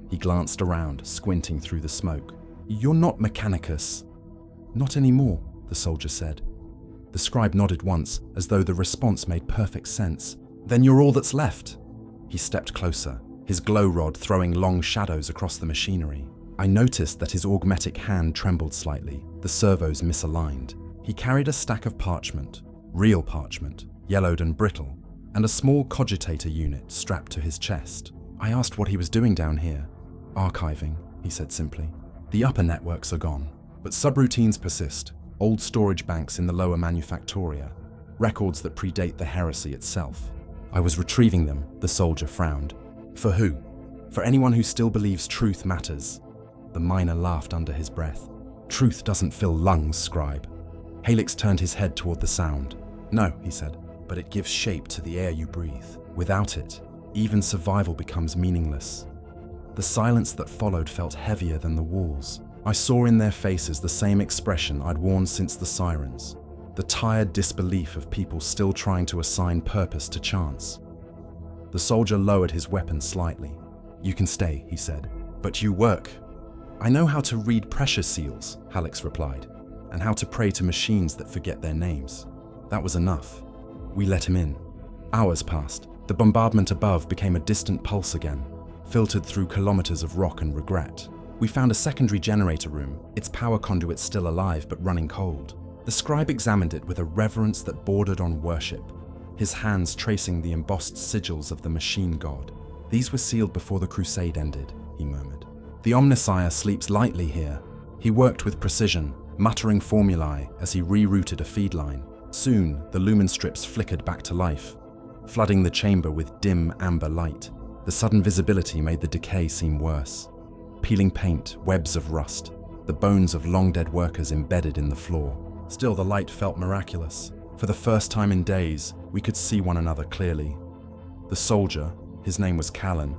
He glanced around, squinting through the smoke. "You're not Mechanicus." "Not anymore," the soldier said. The scribe nodded once, as though the response made perfect sense. "Then you're all that's left." He stepped closer, his glow rod throwing long shadows across the machinery. I noticed that his augmetic hand trembled slightly, the servos misaligned. He carried a stack of parchment, real parchment, yellowed and brittle, and a small cogitator unit strapped to his chest. I asked what he was doing down here. "Archiving," he said simply. "The upper networks are gone, but subroutines persist. Old storage banks in the lower manufactoria, records that predate the heresy itself. I was retrieving them," the soldier frowned. "For who?" "For anyone who still believes truth matters." The miner laughed under his breath. "Truth doesn't fill lungs, scribe." Halix turned his head toward the sound. "No," he said, "but it gives shape to the air you breathe. Without it, even survival becomes meaningless." The silence that followed felt heavier than the walls. I saw in their faces the same expression I'd worn since the sirens, the tired disbelief of people still trying to assign purpose to chance. The soldier lowered his weapon slightly. "You can stay," he said, "but you work." "I know how to read pressure seals," Hallex replied, "and how to pray to machines that forget their names." That was enough. We let him in. Hours passed. The bombardment above became a distant pulse again, filtered through kilometers of rock and regret. We found a secondary generator room, its power conduit still alive but running cold. The scribe examined it with a reverence that bordered on worship, his hands tracing the embossed sigils of the machine god. "These were sealed before the crusade ended," he murmured. "The Omnissiah sleeps lightly here." He worked with precision, muttering formulae as he rerouted a feed line. Soon, the lumen strips flickered back to life, flooding the chamber with dim amber light. The sudden visibility made the decay seem worse. Peeling paint, webs of rust, the bones of long-dead workers embedded in the floor. Still, the light felt miraculous. For the first time in days, we could see one another clearly. The soldier, his name was Callan,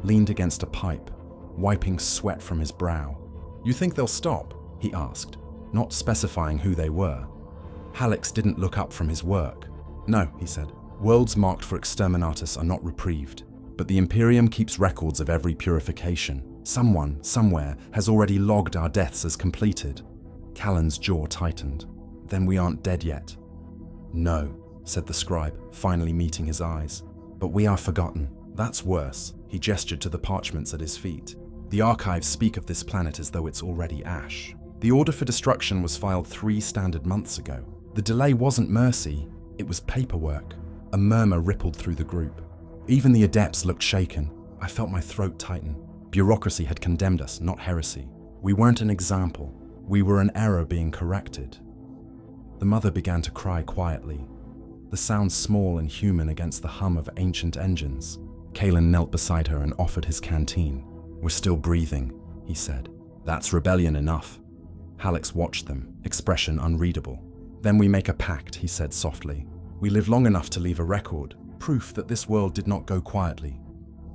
leaned against a pipe, wiping sweat from his brow. "You think they'll stop?" he asked, not specifying who they were. Hallex didn't look up from his work. "No," he said. "Worlds marked for Exterminatus are not reprieved, but the Imperium keeps records of every purification. Someone, somewhere, has already logged our deaths as completed." Callan's jaw tightened. "Then we aren't dead yet." "No," said the scribe, finally meeting his eyes. "But we are forgotten. That's worse." He gestured to the parchments at his feet. "The archives speak of this planet as though it's already ash. The order for destruction was filed 3 standard months ago. The delay wasn't mercy, it was paperwork." A murmur rippled through the group. Even the adepts looked shaken. I felt my throat tighten. Bureaucracy had condemned us, not heresy. We weren't an example. We were an error being corrected. The mother began to cry quietly, the sound small and human against the hum of ancient engines. Kalen knelt beside her and offered his canteen. "We're still breathing," he said. "That's rebellion enough." Hallex watched them, expression unreadable. "Then we make a pact," he said softly. "We live long enough to leave a record, proof that this world did not go quietly."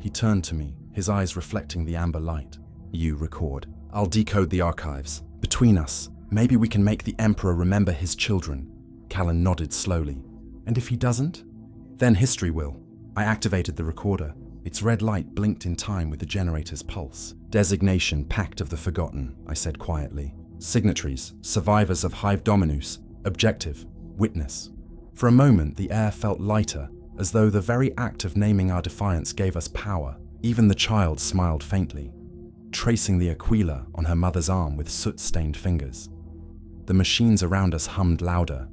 He turned to me, his eyes reflecting the amber light. "You record. I'll decode the archives. Between us, maybe we can make the Emperor remember his children." Callan nodded slowly. "And if he doesn't?" "Then history will." I activated the recorder. Its red light blinked in time with the generator's pulse. "Designation, Pact of the Forgotten," I said quietly. "Signatories, survivors of Hive Dominus. Objective, witness." For a moment, the air felt lighter, as though the very act of naming our defiance gave us power. Even the child smiled faintly, tracing the aquila on her mother's arm with soot-stained fingers. The machines around us hummed louder,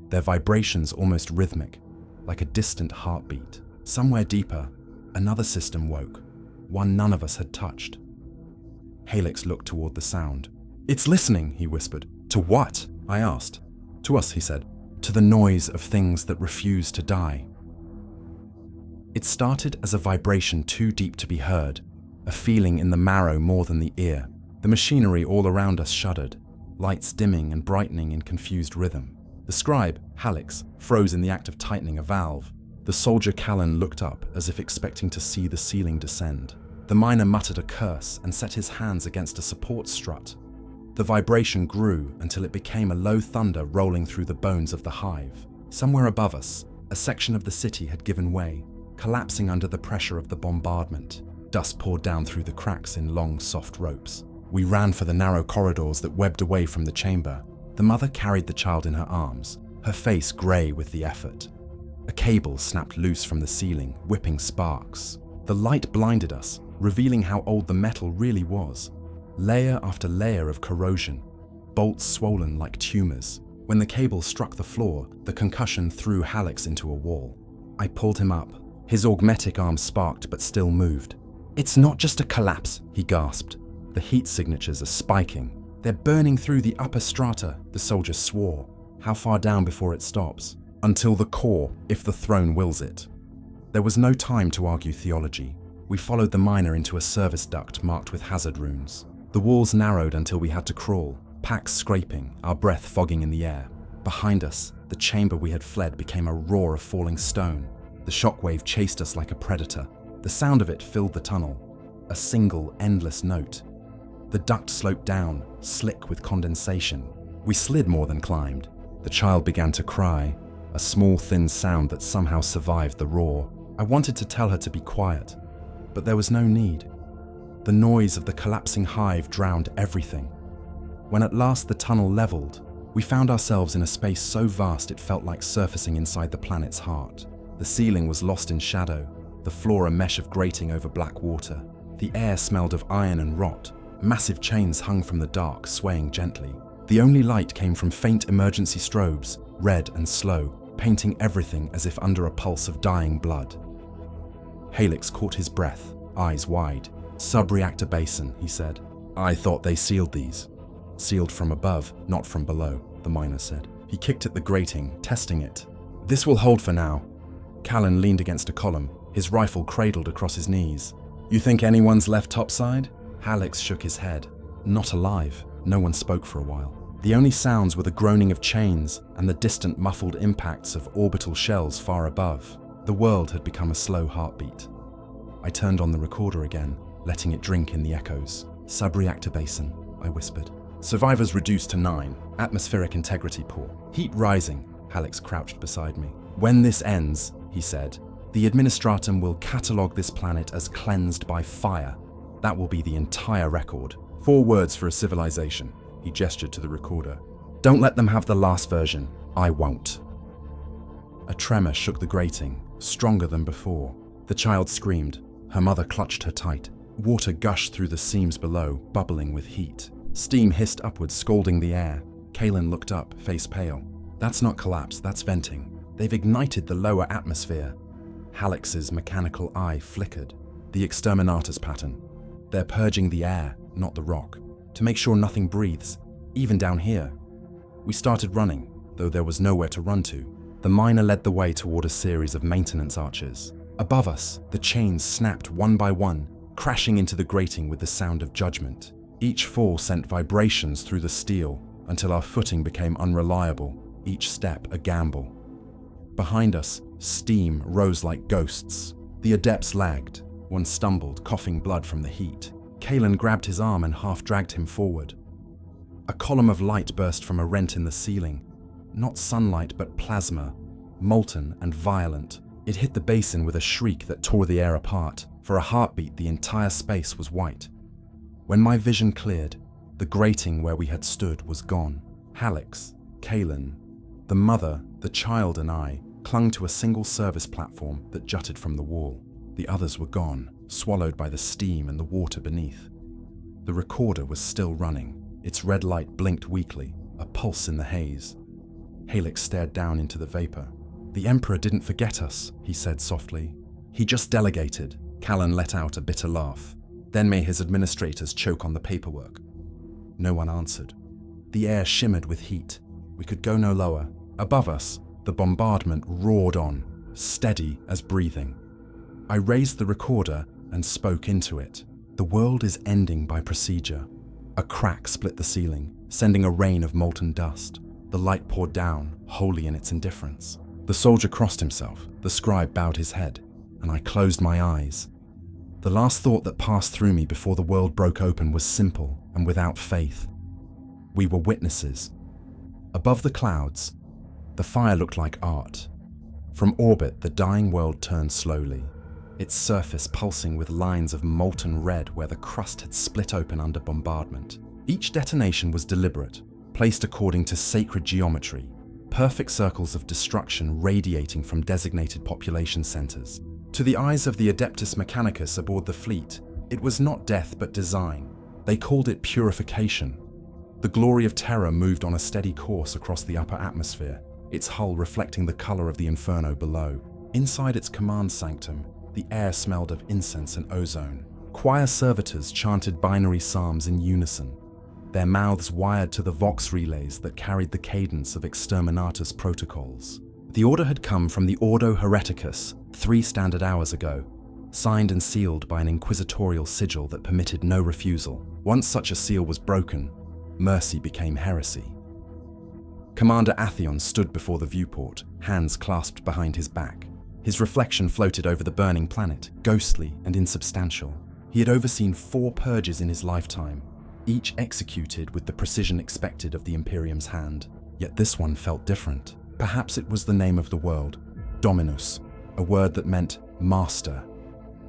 their vibrations almost rhythmic, like a distant heartbeat. Somewhere deeper, another system woke, one none of us had touched. Hallex looked toward the sound. "It's listening," he whispered. "To what?" I asked. "To us," he said. "To the noise of things that refuse to die." It started as a vibration too deep to be heard, a feeling in the marrow more than the ear. The machinery all around us shuddered, lights dimming and brightening in confused rhythm. The scribe, Hallex, froze in the act of tightening a valve. The soldier Callan looked up as if expecting to see the ceiling descend. The miner muttered a curse and set his hands against a support strut. The vibration grew until it became a low thunder rolling through the bones of the hive. Somewhere above us, a section of the city had given way, collapsing under the pressure of the bombardment. Dust poured down through the cracks in long, soft ropes. We ran for the narrow corridors that webbed away from the chamber. The mother carried the child in her arms, her face grey with the effort. A cable snapped loose from the ceiling, whipping sparks. The light blinded us, revealing how old the metal really was. Layer after layer of corrosion, bolts swollen like tumors. When the cable struck the floor, the concussion threw Hallex into a wall. I pulled him up. His augmetic arm sparked but still moved. "It's not just a collapse," he gasped. "The heat signatures are spiking. They're burning through the upper strata," the soldier swore. "How far down before it stops?" "Until the core, if the throne wills it." There was no time to argue theology. We followed the miner into a service duct marked with hazard runes. The walls narrowed until we had to crawl, packs scraping, our breath fogging in the air. Behind us, the chamber we had fled became a roar of falling stone. The shockwave chased us like a predator. The sound of it filled the tunnel, a single, endless note. The duct sloped down, slick with condensation. We slid more than climbed. The child began to cry, a small, thin sound that somehow survived the roar. I wanted to tell her to be quiet, but there was no need. The noise of the collapsing hive drowned everything. When at last the tunnel leveled, we found ourselves in a space so vast it felt like surfacing inside the planet's heart. The ceiling was lost in shadow, the floor a mesh of grating over black water. The air smelled of iron and rot. Massive chains hung from the dark, swaying gently. The only light came from faint emergency strobes, red and slow, painting everything as if under a pulse of dying blood. Halix caught his breath, eyes wide. "Sub-reactor basin," he said. "I thought they sealed these." "Sealed from above, not from below," the miner said. He kicked at the grating, testing it. "This will hold for now." Callan leaned against a column, his rifle cradled across his knees. "You think anyone's left topside?" Halix shook his head. "Not alive." No one spoke for a while. The only sounds were the groaning of chains and the distant muffled impacts of orbital shells far above. The world had become a slow heartbeat. I turned on the recorder again, letting it drink in the echoes. "Sub-reactor basin," I whispered. "Survivors reduced to 9. Atmospheric integrity poor. Heat rising." Halix crouched beside me. "When this ends," he said, "the Administratum will catalogue this planet as cleansed by fire. That will be the entire record. 4 words for a civilization." He gestured to the recorder. "Don't let them have the last version. I won't." A tremor shook the grating, stronger than before. The child screamed. Her mother clutched her tight. Water gushed through the seams below, bubbling with heat. Steam hissed upwards, scalding the air. Kaelin looked up, face pale. "That's not collapse, that's venting. They've ignited the lower atmosphere." Halix's mechanical eye flickered. "The Exterminatus pattern. They're purging the air, not the rock, to make sure nothing breathes, even down here." We started running, though there was nowhere to run to. The miner led the way toward a series of maintenance arches. Above us, the chains snapped one by one, crashing into the grating with the sound of judgment. Each fall sent vibrations through the steel until our footing became unreliable, each step a gamble. Behind us, steam rose like ghosts. The adepts lagged. One stumbled, coughing blood from the heat. Kaelin grabbed his arm and half-dragged him forward. A column of light burst from a rent in the ceiling. Not sunlight, but plasma, molten and violent. It hit the basin with a shriek that tore the air apart. For a heartbeat, the entire space was white. When my vision cleared, the grating where we had stood was gone. Halix, Kaelin, the mother, the child and I clung to a single service platform that jutted from the wall. The others were gone, swallowed by the steam and the water beneath. The recorder was still running. Its red light blinked weakly, a pulse in the haze. Halix stared down into the vapor. "The Emperor didn't forget us," he said softly. "He just delegated." Callan let out a bitter laugh. "Then may his administrators choke on the paperwork." No one answered. The air shimmered with heat. We could go no lower. Above us, the bombardment roared on, steady as breathing. I raised the recorder and spoke into it. "The world is ending by procedure." A crack split the ceiling, sending a rain of molten dust. The light poured down, wholly in its indifference. The soldier crossed himself, the scribe bowed his head, and I closed my eyes. The last thought that passed through me before the world broke open was simple and without faith. We were witnesses. Above the clouds, the fire looked like art. From orbit, the dying world turned slowly, its surface pulsing with lines of molten red where the crust had split open under bombardment. Each detonation was deliberate, placed according to sacred geometry, perfect circles of destruction radiating from designated population centers. To the eyes of the Adeptus Mechanicus aboard the fleet, it was not death but design. They called it purification. The glory of terror moved on a steady course across the upper atmosphere, its hull reflecting the color of the inferno below. Inside its command sanctum, the air smelled of incense and ozone. Choir servitors chanted binary psalms in unison, their mouths wired to the vox relays that carried the cadence of Exterminatus protocols. The order had come from the Ordo Hereticus 3 standard hours ago, signed and sealed by an inquisitorial sigil that permitted no refusal. Once such a seal was broken, mercy became heresy. Commander Athion stood before the viewport, hands clasped behind his back. His reflection floated over the burning planet, ghostly and insubstantial. He had overseen 4 purges in his lifetime, each executed with the precision expected of the Imperium's hand. Yet this one felt different. Perhaps it was the name of the world, Dominus, a word that meant master.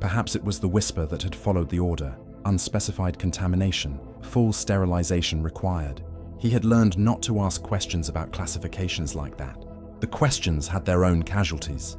Perhaps it was the whisper that had followed the order, unspecified contamination, full sterilization required. He had learned not to ask questions about classifications like that. The questions had their own casualties.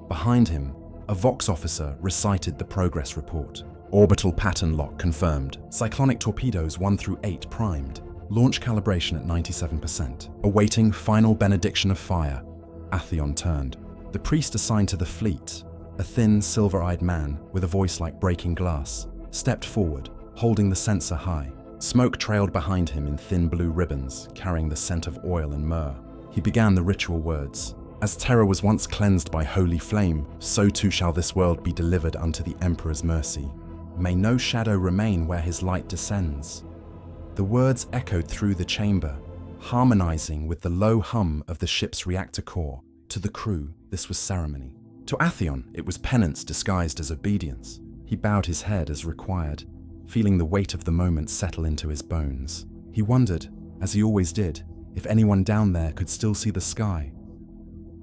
Behind him, a Vox officer recited the progress report. Orbital pattern lock confirmed. Cyclonic torpedoes 1 through 8 primed. Launch calibration at 97%. Awaiting final benediction of fire. Atheon turned. The priest assigned to the fleet, a thin, silver-eyed man with a voice like breaking glass, stepped forward, holding the censer high. Smoke trailed behind him in thin blue ribbons, carrying the scent of oil and myrrh. He began the ritual words. As terror was once cleansed by holy flame, so too shall this world be delivered unto the Emperor's mercy. May no shadow remain where his light descends. The words echoed through the chamber, harmonizing with the low hum of the ship's reactor core. To the crew, this was ceremony. To Atheon, it was penance disguised as obedience. He bowed his head as required, feeling the weight of the moment settle into his bones. He wondered, as he always did, if anyone down there could still see the sky.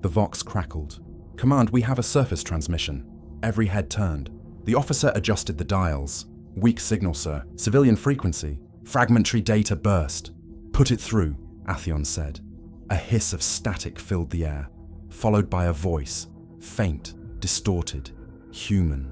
The Vox crackled. "Command, we have a surface transmission." Every head turned. The officer adjusted the dials. "Weak signal, sir. Civilian frequency. Fragmentary data burst." "Put it through," Atheon said. A hiss of static filled the air, followed by a voice, faint, distorted, human.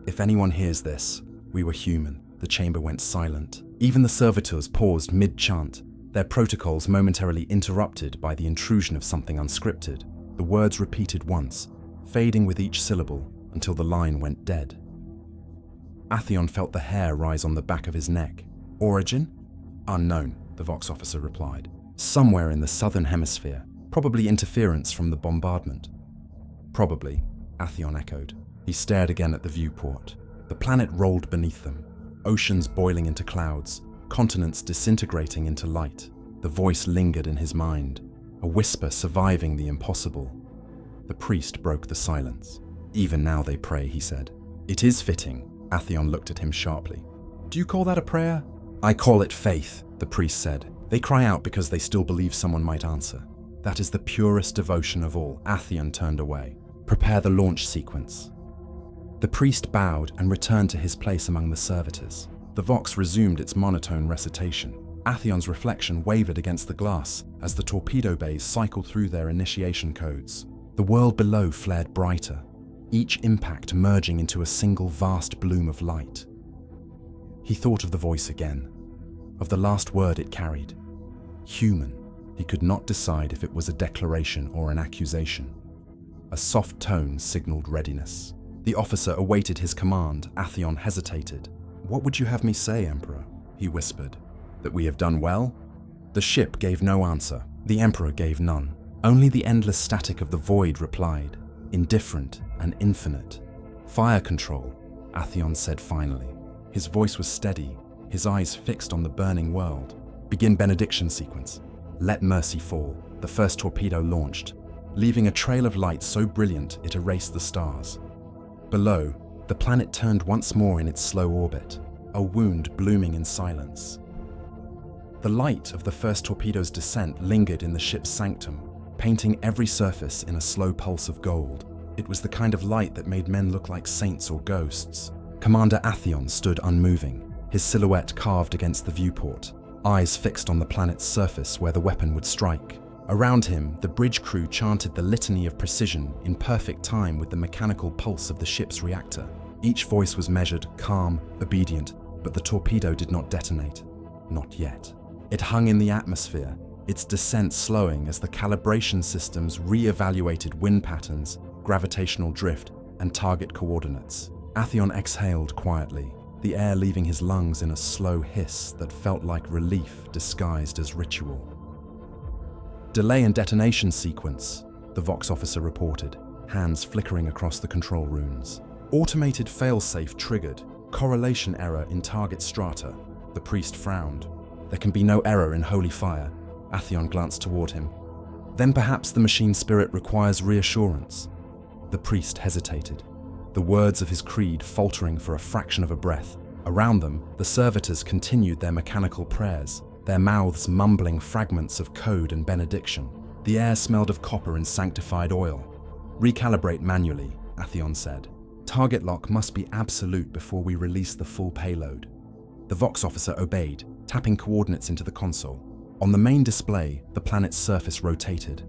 "If anyone hears this, we were human." The chamber went silent. Even the servitors paused mid-chant, their protocols momentarily interrupted by the intrusion of something unscripted. The words repeated once, fading with each syllable until the line went dead. Atheon felt the hair rise on the back of his neck. "Origin?" "Unknown," the Vox officer replied. "Somewhere in the southern hemisphere, probably interference from the bombardment." "Probably," Atheon echoed. He stared again at the viewport. The planet rolled beneath them, oceans boiling into clouds, continents disintegrating into light. The voice lingered in his mind, a whisper surviving the impossible. The priest broke the silence. "Even now they pray," he said. "It is fitting." Atheon looked at him sharply. "Do you call that a prayer?" "I call it faith," the priest said. "They cry out because they still believe someone might answer. That is the purest devotion of all." Atheon turned away. "Prepare the launch sequence." The priest bowed and returned to his place among the servitors. The Vox resumed its monotone recitation. Atheon's reflection wavered against the glass as the torpedo bays cycled through their initiation codes. The world below flared brighter, each impact merging into a single vast bloom of light. He thought of the voice again, of the last word it carried. Human. He could not decide if it was a declaration or an accusation. A soft tone signaled readiness. The officer awaited his command. Atheon hesitated. "What would you have me say, Emperor?" he whispered. "That we have done well?" The ship gave no answer. The Emperor gave none. Only the endless static of the void replied, indifferent and infinite. "Fire control," Atheon said finally. His voice was steady, his eyes fixed on the burning world. "Begin benediction sequence. Let mercy fall." The first torpedo launched, leaving a trail of light so brilliant it erased the stars. Below, the planet turned once more in its slow orbit, a wound blooming in silence. The light of the first torpedo's descent lingered in the ship's sanctum, painting every surface in a slow pulse of gold. It was the kind of light that made men look like saints or ghosts. Commander Atheon stood unmoving, his silhouette carved against the viewport, eyes fixed on the planet's surface where the weapon would strike. Around him, the bridge crew chanted the litany of precision in perfect time with the mechanical pulse of the ship's reactor. Each voice was measured, calm, obedient, but the torpedo did not detonate. Not yet. It hung in the atmosphere, its descent slowing as the calibration systems re-evaluated wind patterns, gravitational drift, and target coordinates. Atheon exhaled quietly, the air leaving his lungs in a slow hiss that felt like relief disguised as ritual. "Delay and detonation sequence," the Vox officer reported, hands flickering across the control runes. "Automated failsafe triggered. Correlation error in target strata." The priest frowned. "There can be no error in holy fire." Atheon glanced toward him. "Then perhaps the machine spirit requires reassurance." The priest hesitated, the words of his creed faltering for a fraction of a breath. Around them, the servitors continued their mechanical prayers, their mouths mumbling fragments of code and benediction. The air smelled of copper and sanctified oil. "Recalibrate manually," Atheon said. "Target lock must be absolute before we release the full payload." The Vox officer obeyed, tapping coordinates into the console. On the main display, the planet's surface rotated,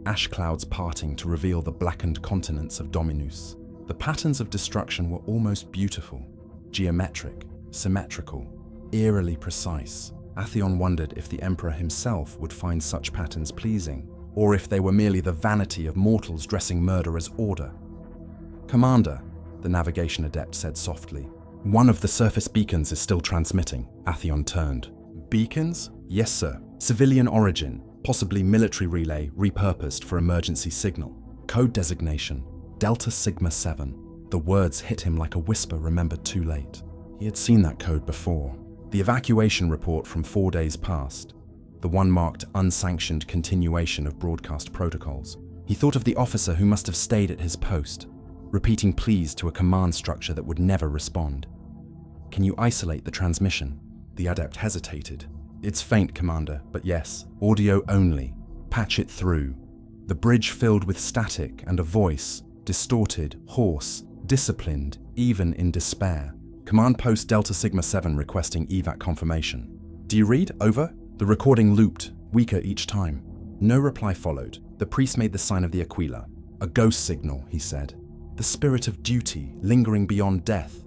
ash clouds parting to reveal the blackened continents of Dominus. The patterns of destruction were almost beautiful, geometric, symmetrical, eerily precise. Atheon wondered if the Emperor himself would find such patterns pleasing, or if they were merely the vanity of mortals dressing murder as order. "Commander," the navigation adept said softly. "One of the surface beacons is still transmitting." Atheon turned. "Beacons?" "Yes, sir. Civilian origin, possibly military relay repurposed for emergency signal. Code designation, Delta Sigma 7. The words hit him like a whisper remembered too late. He had seen that code before. The evacuation report from 4 days past, the one marked unsanctioned continuation of broadcast protocols. He thought of the officer who must have stayed at his post, repeating pleas to a command structure that would never respond. "Can you isolate the transmission?" The adept hesitated. "It's faint, Commander, but yes, audio only. Patch it through." The bridge filled with static and a voice, distorted, hoarse, disciplined, even in despair. "Command Post Delta Sigma 7 requesting evac confirmation." "Do you read? Over?" The recording looped, weaker each time. No reply followed. The priest made the sign of the Aquila. "A ghost signal," he said. "The spirit of duty, lingering beyond death."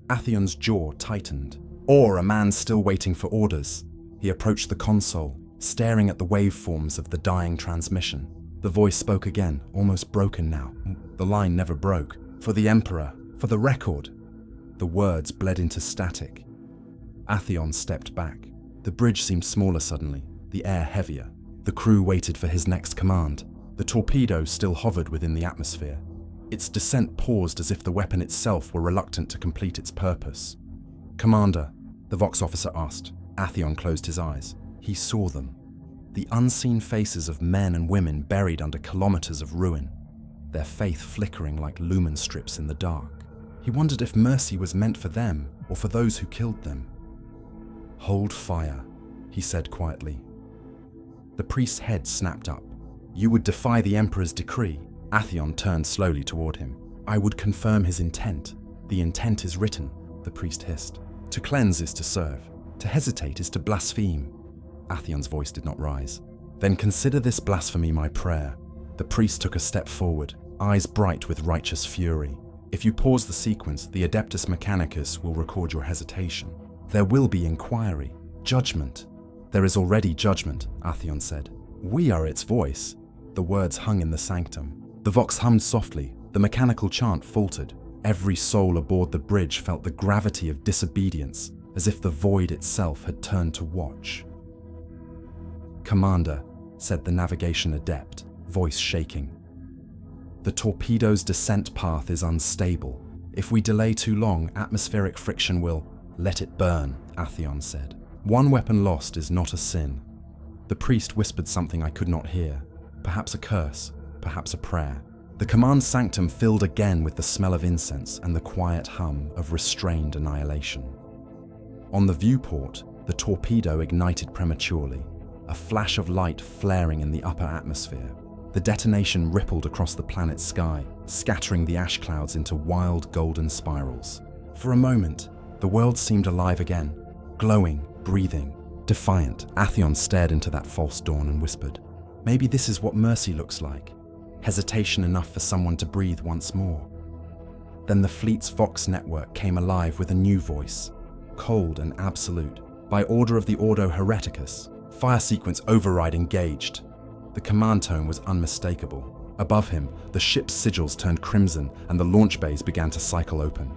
Atheon's jaw tightened. Or a man still waiting for orders. He approached the console, staring at the waveforms of the dying transmission. The voice spoke again, almost broken now. The line never broke. "For the Emperor, for the record." The words bled into static. Atheon stepped back. The bridge seemed smaller suddenly, the air heavier. The crew waited for his next command. The torpedo still hovered within the atmosphere. Its descent paused as if the weapon itself were reluctant to complete its purpose. "Commander," the Vox officer asked. Atheon closed his eyes. He saw them. The unseen faces of men and women buried under kilometers of ruin, their faith flickering like lumen strips in the dark. He wondered if mercy was meant for them or for those who killed them. "Hold fire," he said quietly. The priest's head snapped up. "You would defy the Emperor's decree." Atheon turned slowly toward him. "I would confirm his intent. The intent is written," the priest hissed. "To cleanse is to serve. To hesitate is to blaspheme." Atheon's voice did not rise. "Then consider this blasphemy my prayer." The priest took a step forward, eyes bright with righteous fury. "If you pause the sequence, the Adeptus Mechanicus will record your hesitation. There will be inquiry, judgment." "There is already judgment," Atheon said. "We are its voice." The words hung in the sanctum. The Vox hummed softly, the mechanical chant faltered. Every soul aboard the bridge felt the gravity of disobedience, as if the void itself had turned to watch. "Commander," said the navigation adept, voice shaking. "The torpedo's descent path is unstable. If we delay too long, atmospheric friction will—" "Let it burn," Atheon said. "One weapon lost is not a sin." The priest whispered something I could not hear. Perhaps a curse, perhaps a prayer. The command sanctum filled again with the smell of incense and the quiet hum of restrained annihilation. On the viewport, the torpedo ignited prematurely, a flash of light flaring in the upper atmosphere. The detonation rippled across the planet's sky, scattering the ash clouds into wild golden spirals. For a moment, the world seemed alive again, glowing, breathing, defiant. Atheon stared into that false dawn and whispered, "Maybe this is what mercy looks like. Hesitation enough for someone to breathe once more." Then the fleet's Vox network came alive with a new voice, cold and absolute. "By order of the Ordo Hereticus, fire sequence override engaged." The command tone was unmistakable. Above him, the ship's sigils turned crimson and the launch bays began to cycle open.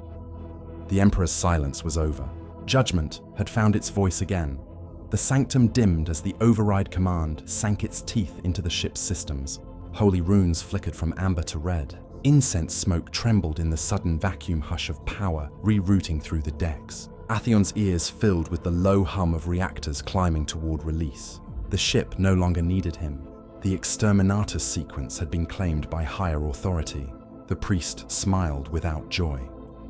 The Emperor's silence was over. Judgment had found its voice again. The sanctum dimmed as the override command sank its teeth into the ship's systems. Holy runes flickered from amber to red. Incense smoke trembled in the sudden vacuum hush of power rerouting through the decks. Atheon's ears filled with the low hum of reactors climbing toward release. The ship no longer needed him. The Exterminatus sequence had been claimed by higher authority. The priest smiled without joy.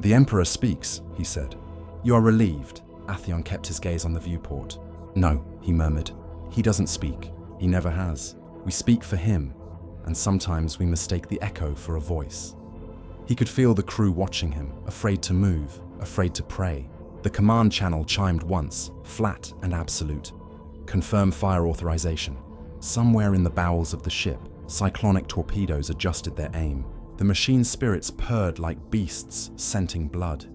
"The Emperor speaks," he said. "You are relieved." Atheon kept his gaze on the viewport. "No," he murmured. "He doesn't speak. He never has. We speak for him, and sometimes we mistake the echo for a voice." He could feel the crew watching him, afraid to move, afraid to pray. The command channel chimed once, flat and absolute. Confirm fire authorization. Somewhere in the bowels of the ship, cyclonic torpedoes adjusted their aim. The machine spirits purred like beasts scenting blood.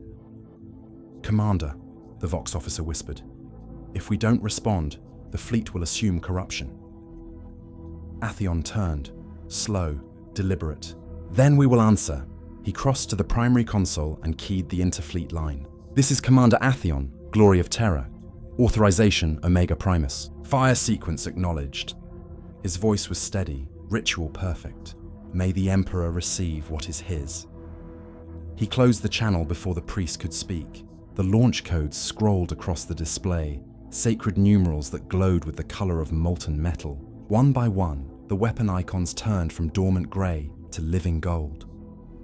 "Commander," the Vox officer whispered, "if we don't respond, the fleet will assume corruption." Atheon turned, slow, deliberate. "Then we will answer." He crossed to the primary console and keyed the interfleet line. "This is Commander Atheon, Glory of Terror. Authorization Omega Primus. Fire sequence acknowledged." His voice was steady, ritual perfect. "May the Emperor receive what is his." He closed the channel before the priest could speak. The launch codes scrolled across the display, sacred numerals that glowed with the color of molten metal. One by one, the weapon icons turned from dormant grey to living gold.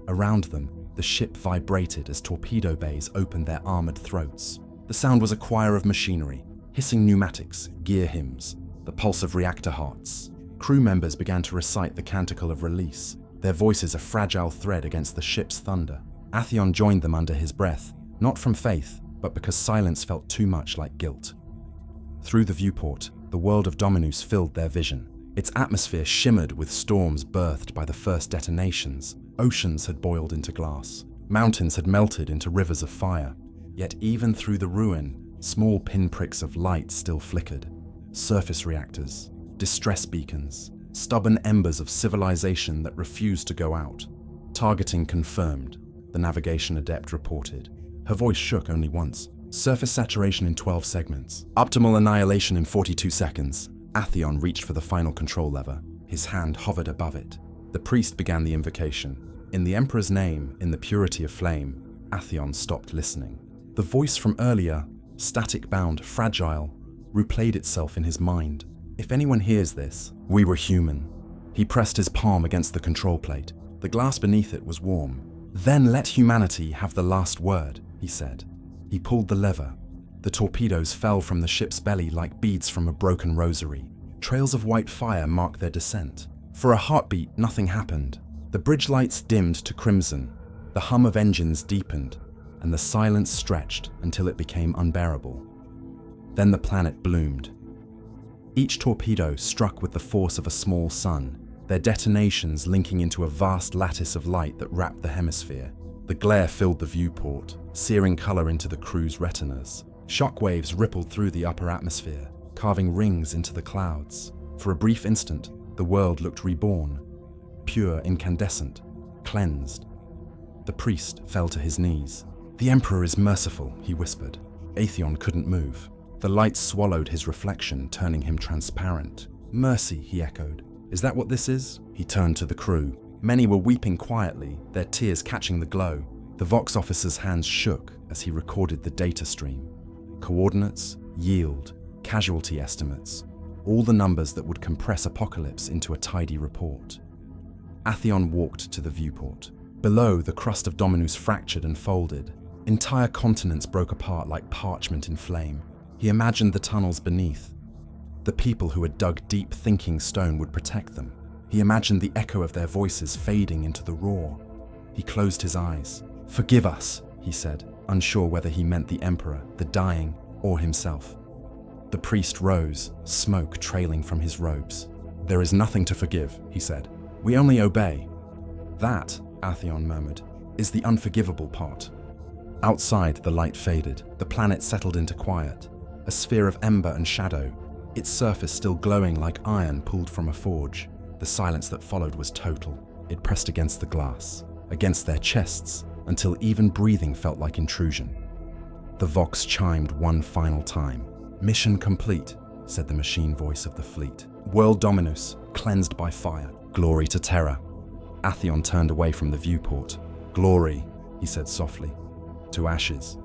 Around them, the ship vibrated as torpedo bays opened their armored throats. The sound was a choir of machinery, hissing pneumatics, gear hymns, the pulse of reactor hearts. Crew members began to recite the canticle of release, their voices a fragile thread against the ship's thunder. Atheon joined them under his breath, not from faith, but because silence felt too much like guilt. Through the viewport, the world of Dominus filled their vision. Its atmosphere shimmered with storms birthed by the first detonations. Oceans had boiled into glass. Mountains had melted into rivers of fire. Yet even through the ruin, small pinpricks of light still flickered. Surface reactors, distress beacons, stubborn embers of civilization that refused to go out. "Targeting confirmed," the navigation adept reported. Her voice shook only once. "Surface saturation in 12 segments. Optimal annihilation in 42 seconds. Atheon reached for the final control lever. His hand hovered above it. The priest began the invocation. In the Emperor's name, in the purity of flame, Atheon stopped listening. The voice from earlier, static-bound, fragile, replayed itself in his mind. "If anyone hears this, we were human." He pressed his palm against the control plate. The glass beneath it was warm. "Then let humanity have the last word," he said. He pulled the lever. The torpedoes fell from the ship's belly like beads from a broken rosary. Trails of white fire marked their descent. For a heartbeat, nothing happened. The bridge lights dimmed to crimson. The hum of engines deepened, and the silence stretched until it became unbearable. Then the planet bloomed. Each torpedo struck with the force of a small sun, their detonations linking into a vast lattice of light that wrapped the hemisphere. The glare filled the viewport, searing color into the crew's retinas. Shockwaves rippled through the upper atmosphere, carving rings into the clouds. For a brief instant, the world looked reborn, pure, incandescent, cleansed. The priest fell to his knees. "The Emperor is merciful," he whispered. Atheon couldn't move. The light swallowed his reflection, turning him transparent. "Mercy," he echoed. "Is that what this is?" He turned to the crew. Many were weeping quietly, their tears catching the glow. The Vox officer's hands shook as he recorded the data stream. Coordinates, yield, casualty estimates, all the numbers that would compress apocalypse into a tidy report. Atheon walked to the viewport. Below, the crust of Dominus fractured and folded. Entire continents broke apart like parchment in flame. He imagined the tunnels beneath. The people who had dug deep thinking stone would protect them. He imagined the echo of their voices fading into the roar. He closed his eyes. "Forgive us," he said, unsure whether he meant the Emperor, the dying, or himself. The priest rose, smoke trailing from his robes. "There is nothing to forgive," he said. "We only obey." "That," Atheon murmured, "is the unforgivable part." Outside, the light faded. The planet settled into quiet, a sphere of ember and shadow, its surface still glowing like iron pulled from a forge. The silence that followed was total. It pressed against the glass, against their chests, until even breathing felt like intrusion. The Vox chimed one final time. "Mission complete," said the machine voice of the fleet. "World Dominus, cleansed by fire. Glory to Terra." Atheon turned away from the viewport. "Glory," he said softly, "to ashes."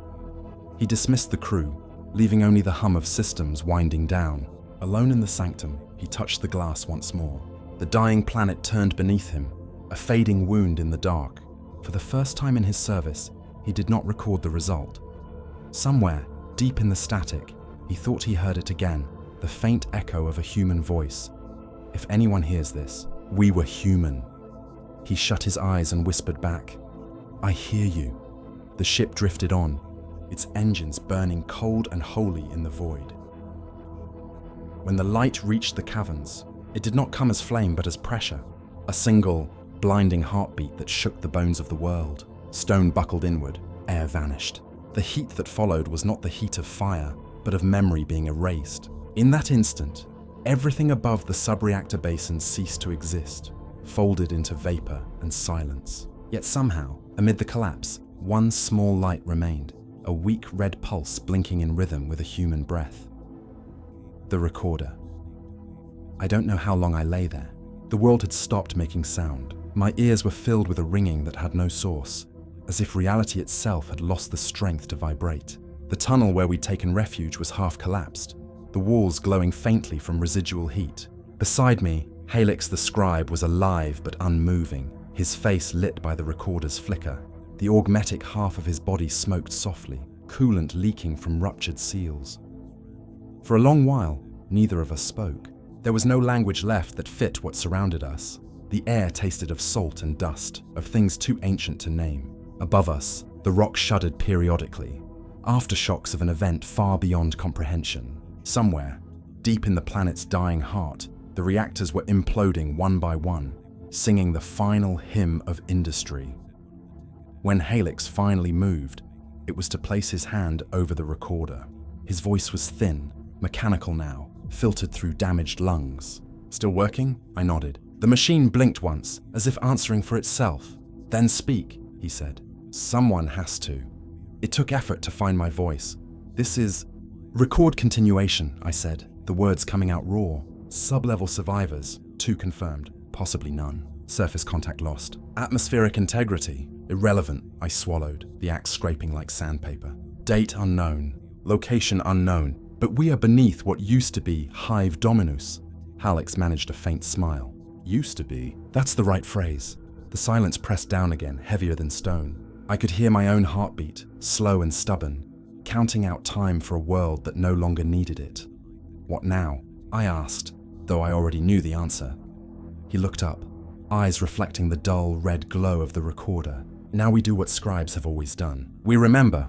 He dismissed the crew, leaving only the hum of systems winding down. Alone in the sanctum, he touched the glass once more. The dying planet turned beneath him, a fading wound in the dark. For the first time in his service, he did not record the result. Somewhere, deep in the static, he thought he heard it again, the faint echo of a human voice. "If anyone hears this, we were human." He shut his eyes and whispered back, "I hear you." The ship drifted on, its engines burning cold and holy in the void. When the light reached the caverns, it did not come as flame but as pressure, a single, blinding heartbeat that shook the bones of the world. Stone buckled inward, air vanished. The heat that followed was not the heat of fire, but of memory being erased. In that instant, everything above the subreactor basin ceased to exist, folded into vapor and silence. Yet somehow, amid the collapse, one small light remained, a weak red pulse blinking in rhythm with a human breath. The recorder. I don't know how long I lay there. The world had stopped making sound. My ears were filled with a ringing that had no source, as if reality itself had lost the strength to vibrate. The tunnel where we'd taken refuge was half collapsed, the walls glowing faintly from residual heat. Beside me, Helix the scribe was alive but unmoving, his face lit by the recorder's flicker. The augmetic half of his body smoked softly, coolant leaking from ruptured seals. For a long while, neither of us spoke. There was no language left that fit what surrounded us. The air tasted of salt and dust, of things too ancient to name. Above us, the rock shuddered periodically, aftershocks of an event far beyond comprehension. Somewhere, deep in the planet's dying heart, the reactors were imploding one by one, singing the final hymn of industry. When Helix finally moved, it was to place his hand over the recorder. His voice was thin, mechanical now, filtered through damaged lungs. Still working? I nodded. The machine blinked once, as if answering for itself. Then speak, he said. Someone has to. It took effort to find my voice. This is... Record continuation, I said, the words coming out raw. Sub-level survivors, 2 confirmed, possibly none. Surface contact lost. Atmospheric integrity, irrelevant, I swallowed, the axe scraping like sandpaper. Date unknown, location unknown, but we are beneath what used to be Hive Dominus. Hallex managed a faint smile. Used to be? That's the right phrase. The silence pressed down again, heavier than stone. I could hear my own heartbeat, slow and stubborn, counting out time for a world that no longer needed it. What now? I asked, though I already knew the answer. He looked up, eyes reflecting the dull red glow of the recorder. Now we do what scribes have always done. We remember.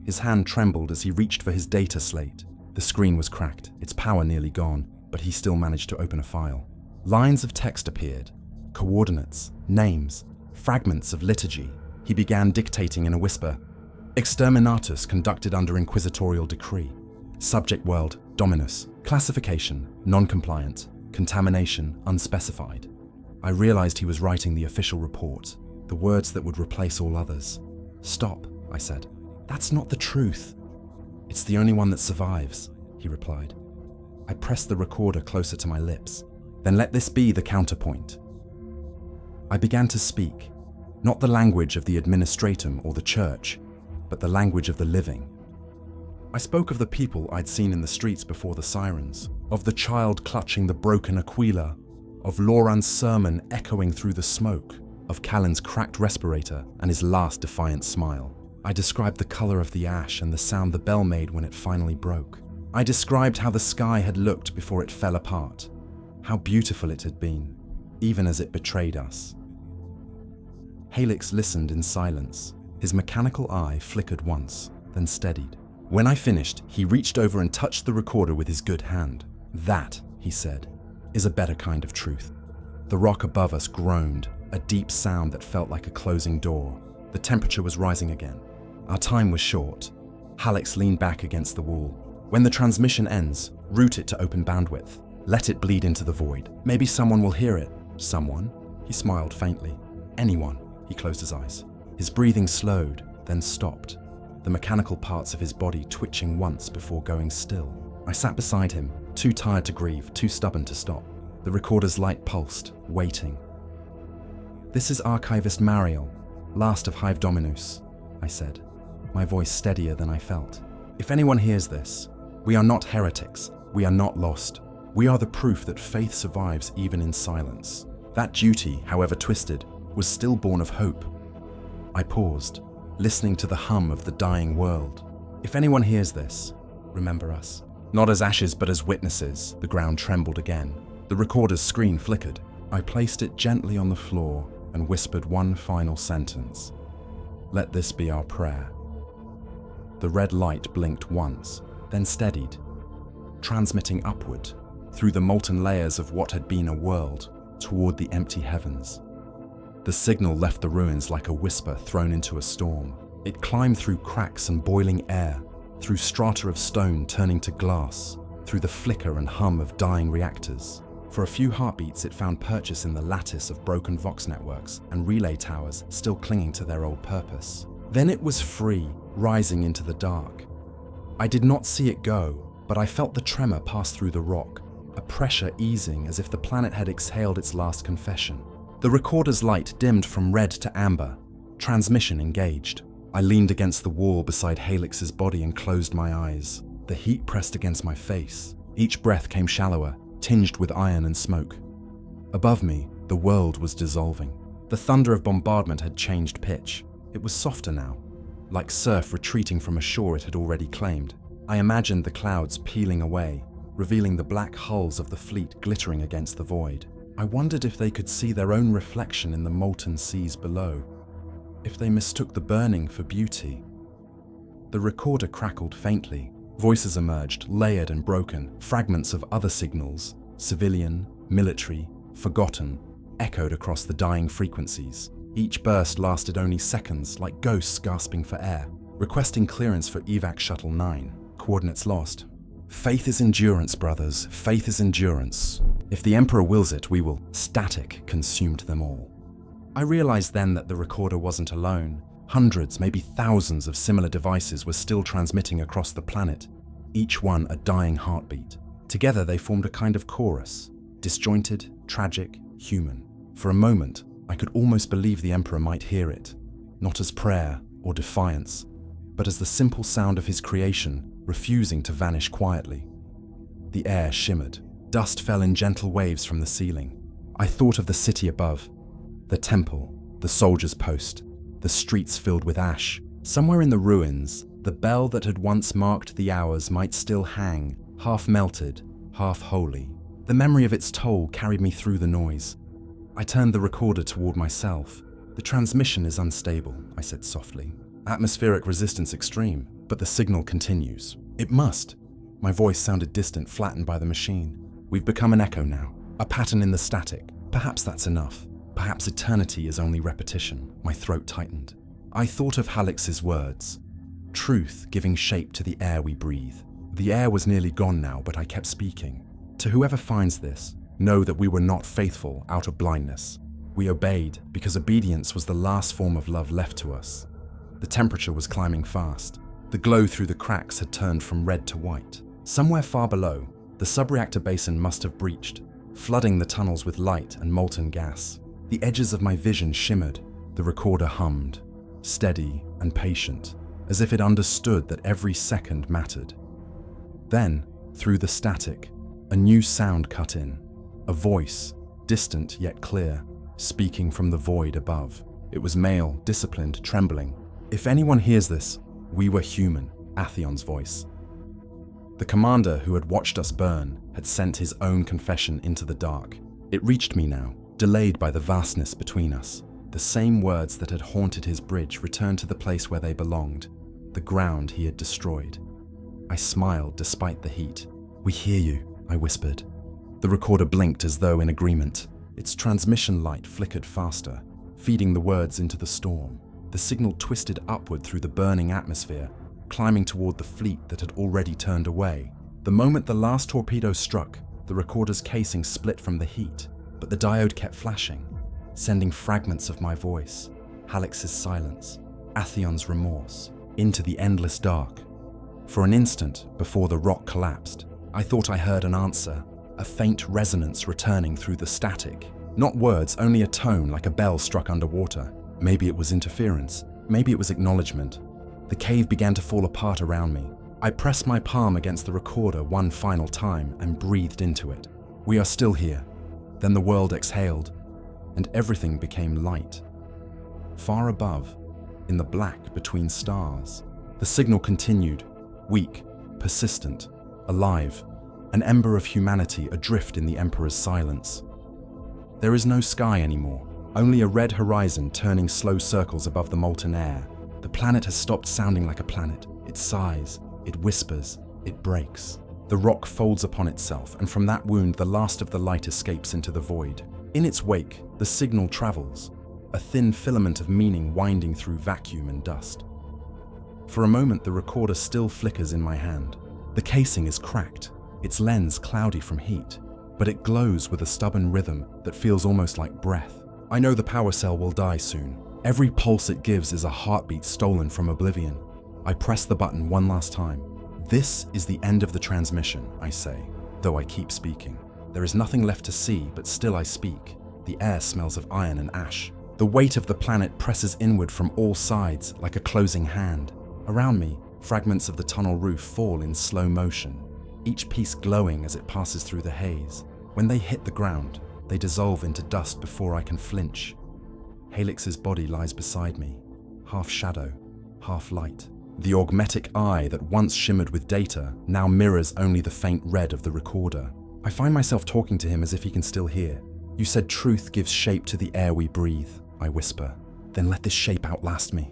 His hand trembled as he reached for his data slate. The screen was cracked, its power nearly gone, but he still managed to open a file. Lines of text appeared, coordinates, names, fragments of liturgy. He began dictating in a whisper. Exterminatus conducted under inquisitorial decree. Subject world, Dominus. Classification, non-compliant. Contamination, unspecified. I realized he was writing the official report, the words that would replace all others. Stop, I said. That's not the truth. It's the only one that survives, he replied. I pressed the recorder closer to my lips. Then let this be the counterpoint. I began to speak, not the language of the administratum or the church, but the language of the living. I spoke of the people I'd seen in the streets before the sirens, of the child clutching the broken Aquila, of Loran's sermon echoing through the smoke, of Callan's cracked respirator and his last defiant smile. I described the color of the ash and the sound the bell made when it finally broke. I described how the sky had looked before it fell apart, how beautiful it had been, even as it betrayed us. Helix listened in silence. His mechanical eye flickered once, then steadied. When I finished, he reached over and touched the recorder with his good hand. That, he said, is a better kind of truth. The rock above us groaned, a deep sound that felt like a closing door. The temperature was rising again. Our time was short. Hallex leaned back against the wall. When the transmission ends, route it to open bandwidth. Let it bleed into the void. Maybe someone will hear it. Someone? He smiled faintly. Anyone. He closed his eyes. His breathing slowed, then stopped, the mechanical parts of his body twitching once before going still. I sat beside him, too tired to grieve, too stubborn to stop. The recorder's light pulsed, waiting. This is Archivist Mariel, last of Hive Dominus, I said, my voice steadier than I felt. If anyone hears this, we are not heretics, we are not lost. We are the proof that faith survives even in silence. That duty, however twisted, was still born of hope. I paused, listening to the hum of the dying world. If anyone hears this, remember us. Not as ashes, but as witnesses. The ground trembled again. The recorder's screen flickered. I placed it gently on the floor and whispered one final sentence. Let this be our prayer. The red light blinked once, then steadied, transmitting upward, through the molten layers of what had been a world, toward the empty heavens. The signal left the ruins like a whisper thrown into a storm. It climbed through cracks and boiling air, through strata of stone turning to glass, through the flicker and hum of dying reactors. For a few heartbeats, it found purchase in the lattice of broken Vox networks and relay towers still clinging to their old purpose. Then it was free, rising into the dark. I did not see it go, but I felt the tremor pass through the rock, a pressure easing as if the planet had exhaled its last confession. The recorder's light dimmed from red to amber. Transmission engaged. I leaned against the wall beside Halix's body and closed my eyes. The heat pressed against my face. Each breath came shallower, tinged with iron and smoke. Above me, the world was dissolving. The thunder of bombardment had changed pitch. It was softer now, like surf retreating from a shore it had already claimed. I imagined the clouds peeling away, revealing the black hulls of the fleet glittering against the void. I wondered if they could see their own reflection in the molten seas below, if they mistook the burning for beauty. The recorder crackled faintly. Voices emerged, layered and broken. Fragments of other signals, civilian, military, forgotten, echoed across the dying frequencies. Each burst lasted only seconds, like ghosts gasping for air, requesting clearance for evac shuttle 9. Coordinates lost. Faith is endurance, brothers. Faith is endurance. If the Emperor wills it, we will. Static consumed them all. I realized then that the recorder wasn't alone. Hundreds, maybe thousands of similar devices were still transmitting across the planet, each one a dying heartbeat. Together they formed a kind of chorus, disjointed, tragic, human. For a moment, I could almost believe the Emperor might hear it, not as prayer or defiance, but as the simple sound of his creation refusing to vanish quietly. The air shimmered. Dust fell in gentle waves from the ceiling. I thought of the city above, the temple, the soldier's post, the streets filled with ash. Somewhere in the ruins, the bell that had once marked the hours might still hang, half melted, half holy. The memory of its toll carried me through the noise. I turned the recorder toward myself. The transmission is unstable, I said softly. Atmospheric resistance extreme, but the signal continues. It must. My voice sounded distant, flattened by the machine. We've become an echo now, a pattern in the static. Perhaps that's enough. Perhaps eternity is only repetition. My throat tightened. I thought of Halix's words. Truth giving shape to the air we breathe. The air was nearly gone now, but I kept speaking. To whoever finds this, know that we were not faithful out of blindness. We obeyed because obedience was the last form of love left to us. The temperature was climbing fast. The glow through the cracks had turned from red to white. Somewhere far below, the subreactor basin must have breached, flooding the tunnels with light and molten gas. The edges of my vision shimmered. The recorder hummed, steady and patient, as if it understood that every second mattered. Then, through the static, a new sound cut in. A voice, distant yet clear, speaking from the void above. It was male, disciplined, trembling. If anyone hears this, we were human, Athion's voice. The commander who had watched us burn had sent his own confession into the dark. It reached me now, delayed by the vastness between us. The same words that had haunted his bridge returned to the place where they belonged, the ground he had destroyed. I smiled despite the heat. We hear you, I whispered. The recorder blinked as though in agreement. Its transmission light flickered faster, feeding the words into the storm. The signal twisted upward through the burning atmosphere, climbing toward the fleet that had already turned away. The moment the last torpedo struck, the recorder's casing split from the heat, but the diode kept flashing, sending fragments of my voice, Halix's silence, Athion's remorse, into the endless dark. For an instant, before the rock collapsed, I thought I heard an answer, a faint resonance returning through the static. Not words, only a tone like a bell struck underwater. Maybe it was interference, maybe it was acknowledgement. The cave began to fall apart around me. I pressed my palm against the recorder one final time and breathed into it. We are still here. Then the world exhaled, and everything became light. Far above, in the black between stars, the signal continued, weak, persistent, alive, an ember of humanity adrift in the Emperor's silence. There is no sky anymore, only a red horizon turning slow circles above the molten air. The planet has stopped sounding like a planet. It sighs, it whispers, it breaks. The rock folds upon itself, and from that wound the last of the light escapes into the void. In its wake, the signal travels, a thin filament of meaning winding through vacuum and dust. For a moment the recorder still flickers in my hand. The casing is cracked, its lens cloudy from heat, but it glows with a stubborn rhythm that feels almost like breath. I know the power cell will die soon. Every pulse it gives is a heartbeat stolen from oblivion. I press the button one last time. This is the end of the transmission, I say, though I keep speaking. There is nothing left to see, but still I speak. The air smells of iron and ash. The weight of the planet presses inward from all sides like a closing hand. Around me, fragments of the tunnel roof fall in slow motion, each piece glowing as it passes through the haze. When they hit the ground, they dissolve into dust before I can flinch. Halix's body lies beside me, half shadow, half light. The augmetic eye that once shimmered with data now mirrors only the faint red of the recorder. I find myself talking to him as if he can still hear. "You said truth gives shape to the air we breathe," I whisper. "Then let this shape outlast me."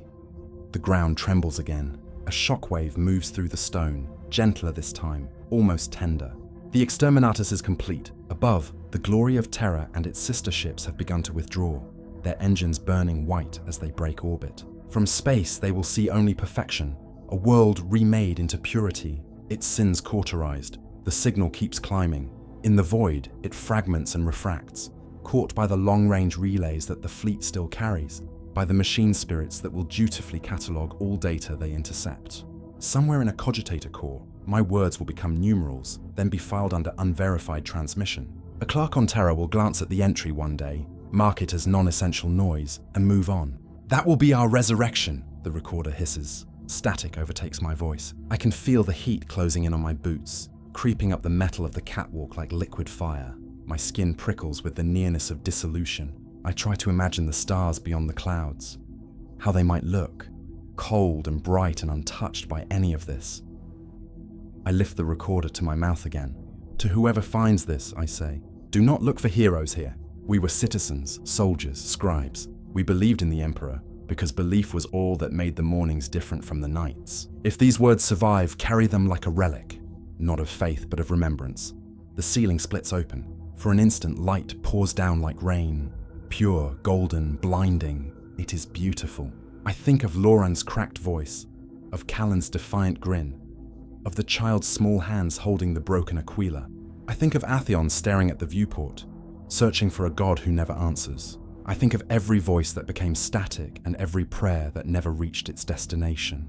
The ground trembles again. A shockwave moves through the stone, gentler this time, almost tender. The Exterminatus is complete. Above, the glory of Terra and its sister ships have begun to withdraw, their engines burning white as they break orbit. From space, they will see only perfection, a world remade into purity, its sins cauterized. The signal keeps climbing. In the void, it fragments and refracts, caught by the long-range relays that the fleet still carries, by the machine spirits that will dutifully catalogue all data they intercept. Somewhere in a cogitator core, my words will become numerals, then be filed under unverified transmission. A clerk on Terra will glance at the entry one day, mark it as non-essential noise, and move on. "That will be our resurrection," the recorder hisses. Static overtakes my voice. I can feel the heat closing in on my boots, creeping up the metal of the catwalk like liquid fire. My skin prickles with the nearness of dissolution. I try to imagine the stars beyond the clouds, how they might look, cold and bright and untouched by any of this. I lift the recorder to my mouth again. "To whoever finds this," I say, "do not look for heroes here. We were citizens, soldiers, scribes. We believed in the Emperor, because belief was all that made the mornings different from the nights. If these words survive, carry them like a relic, not of faith but of remembrance." The ceiling splits open. For an instant, light pours down like rain. Pure, golden, blinding. It is beautiful. I think of Lauren's cracked voice, of Callan's defiant grin, of the child's small hands holding the broken Aquila. I think of Atheon staring at the viewport, searching for a god who never answers. I think of every voice that became static and every prayer that never reached its destination.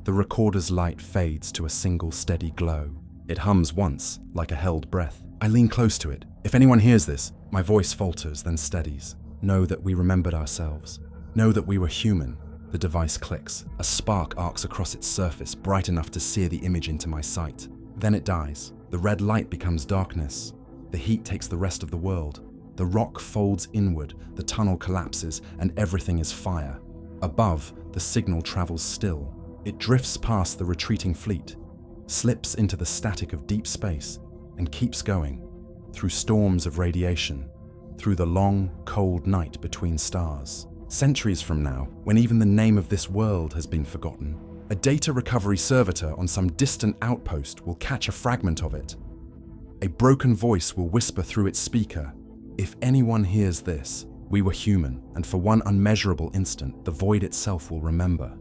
The recorder's light fades to a single steady glow. It hums once, like a held breath. I lean close to it. If anyone hears this, my voice falters, then steadies. Know that we remembered ourselves. Know that we were human. The device clicks. A spark arcs across its surface, bright enough to sear the image into my sight. Then it dies. The red light becomes darkness. The heat takes the rest of the world. The rock folds inward, the tunnel collapses, and everything is fire. Above, the signal travels still. It drifts past the retreating fleet, slips into the static of deep space, and keeps going, through storms of radiation, through the long, cold night between stars. Centuries from now, when even the name of this world has been forgotten, a data recovery servitor on some distant outpost will catch a fragment of it. A broken voice will whisper through its speaker, "If anyone hears this, we were human, and for one unmeasurable instant, the void itself will remember."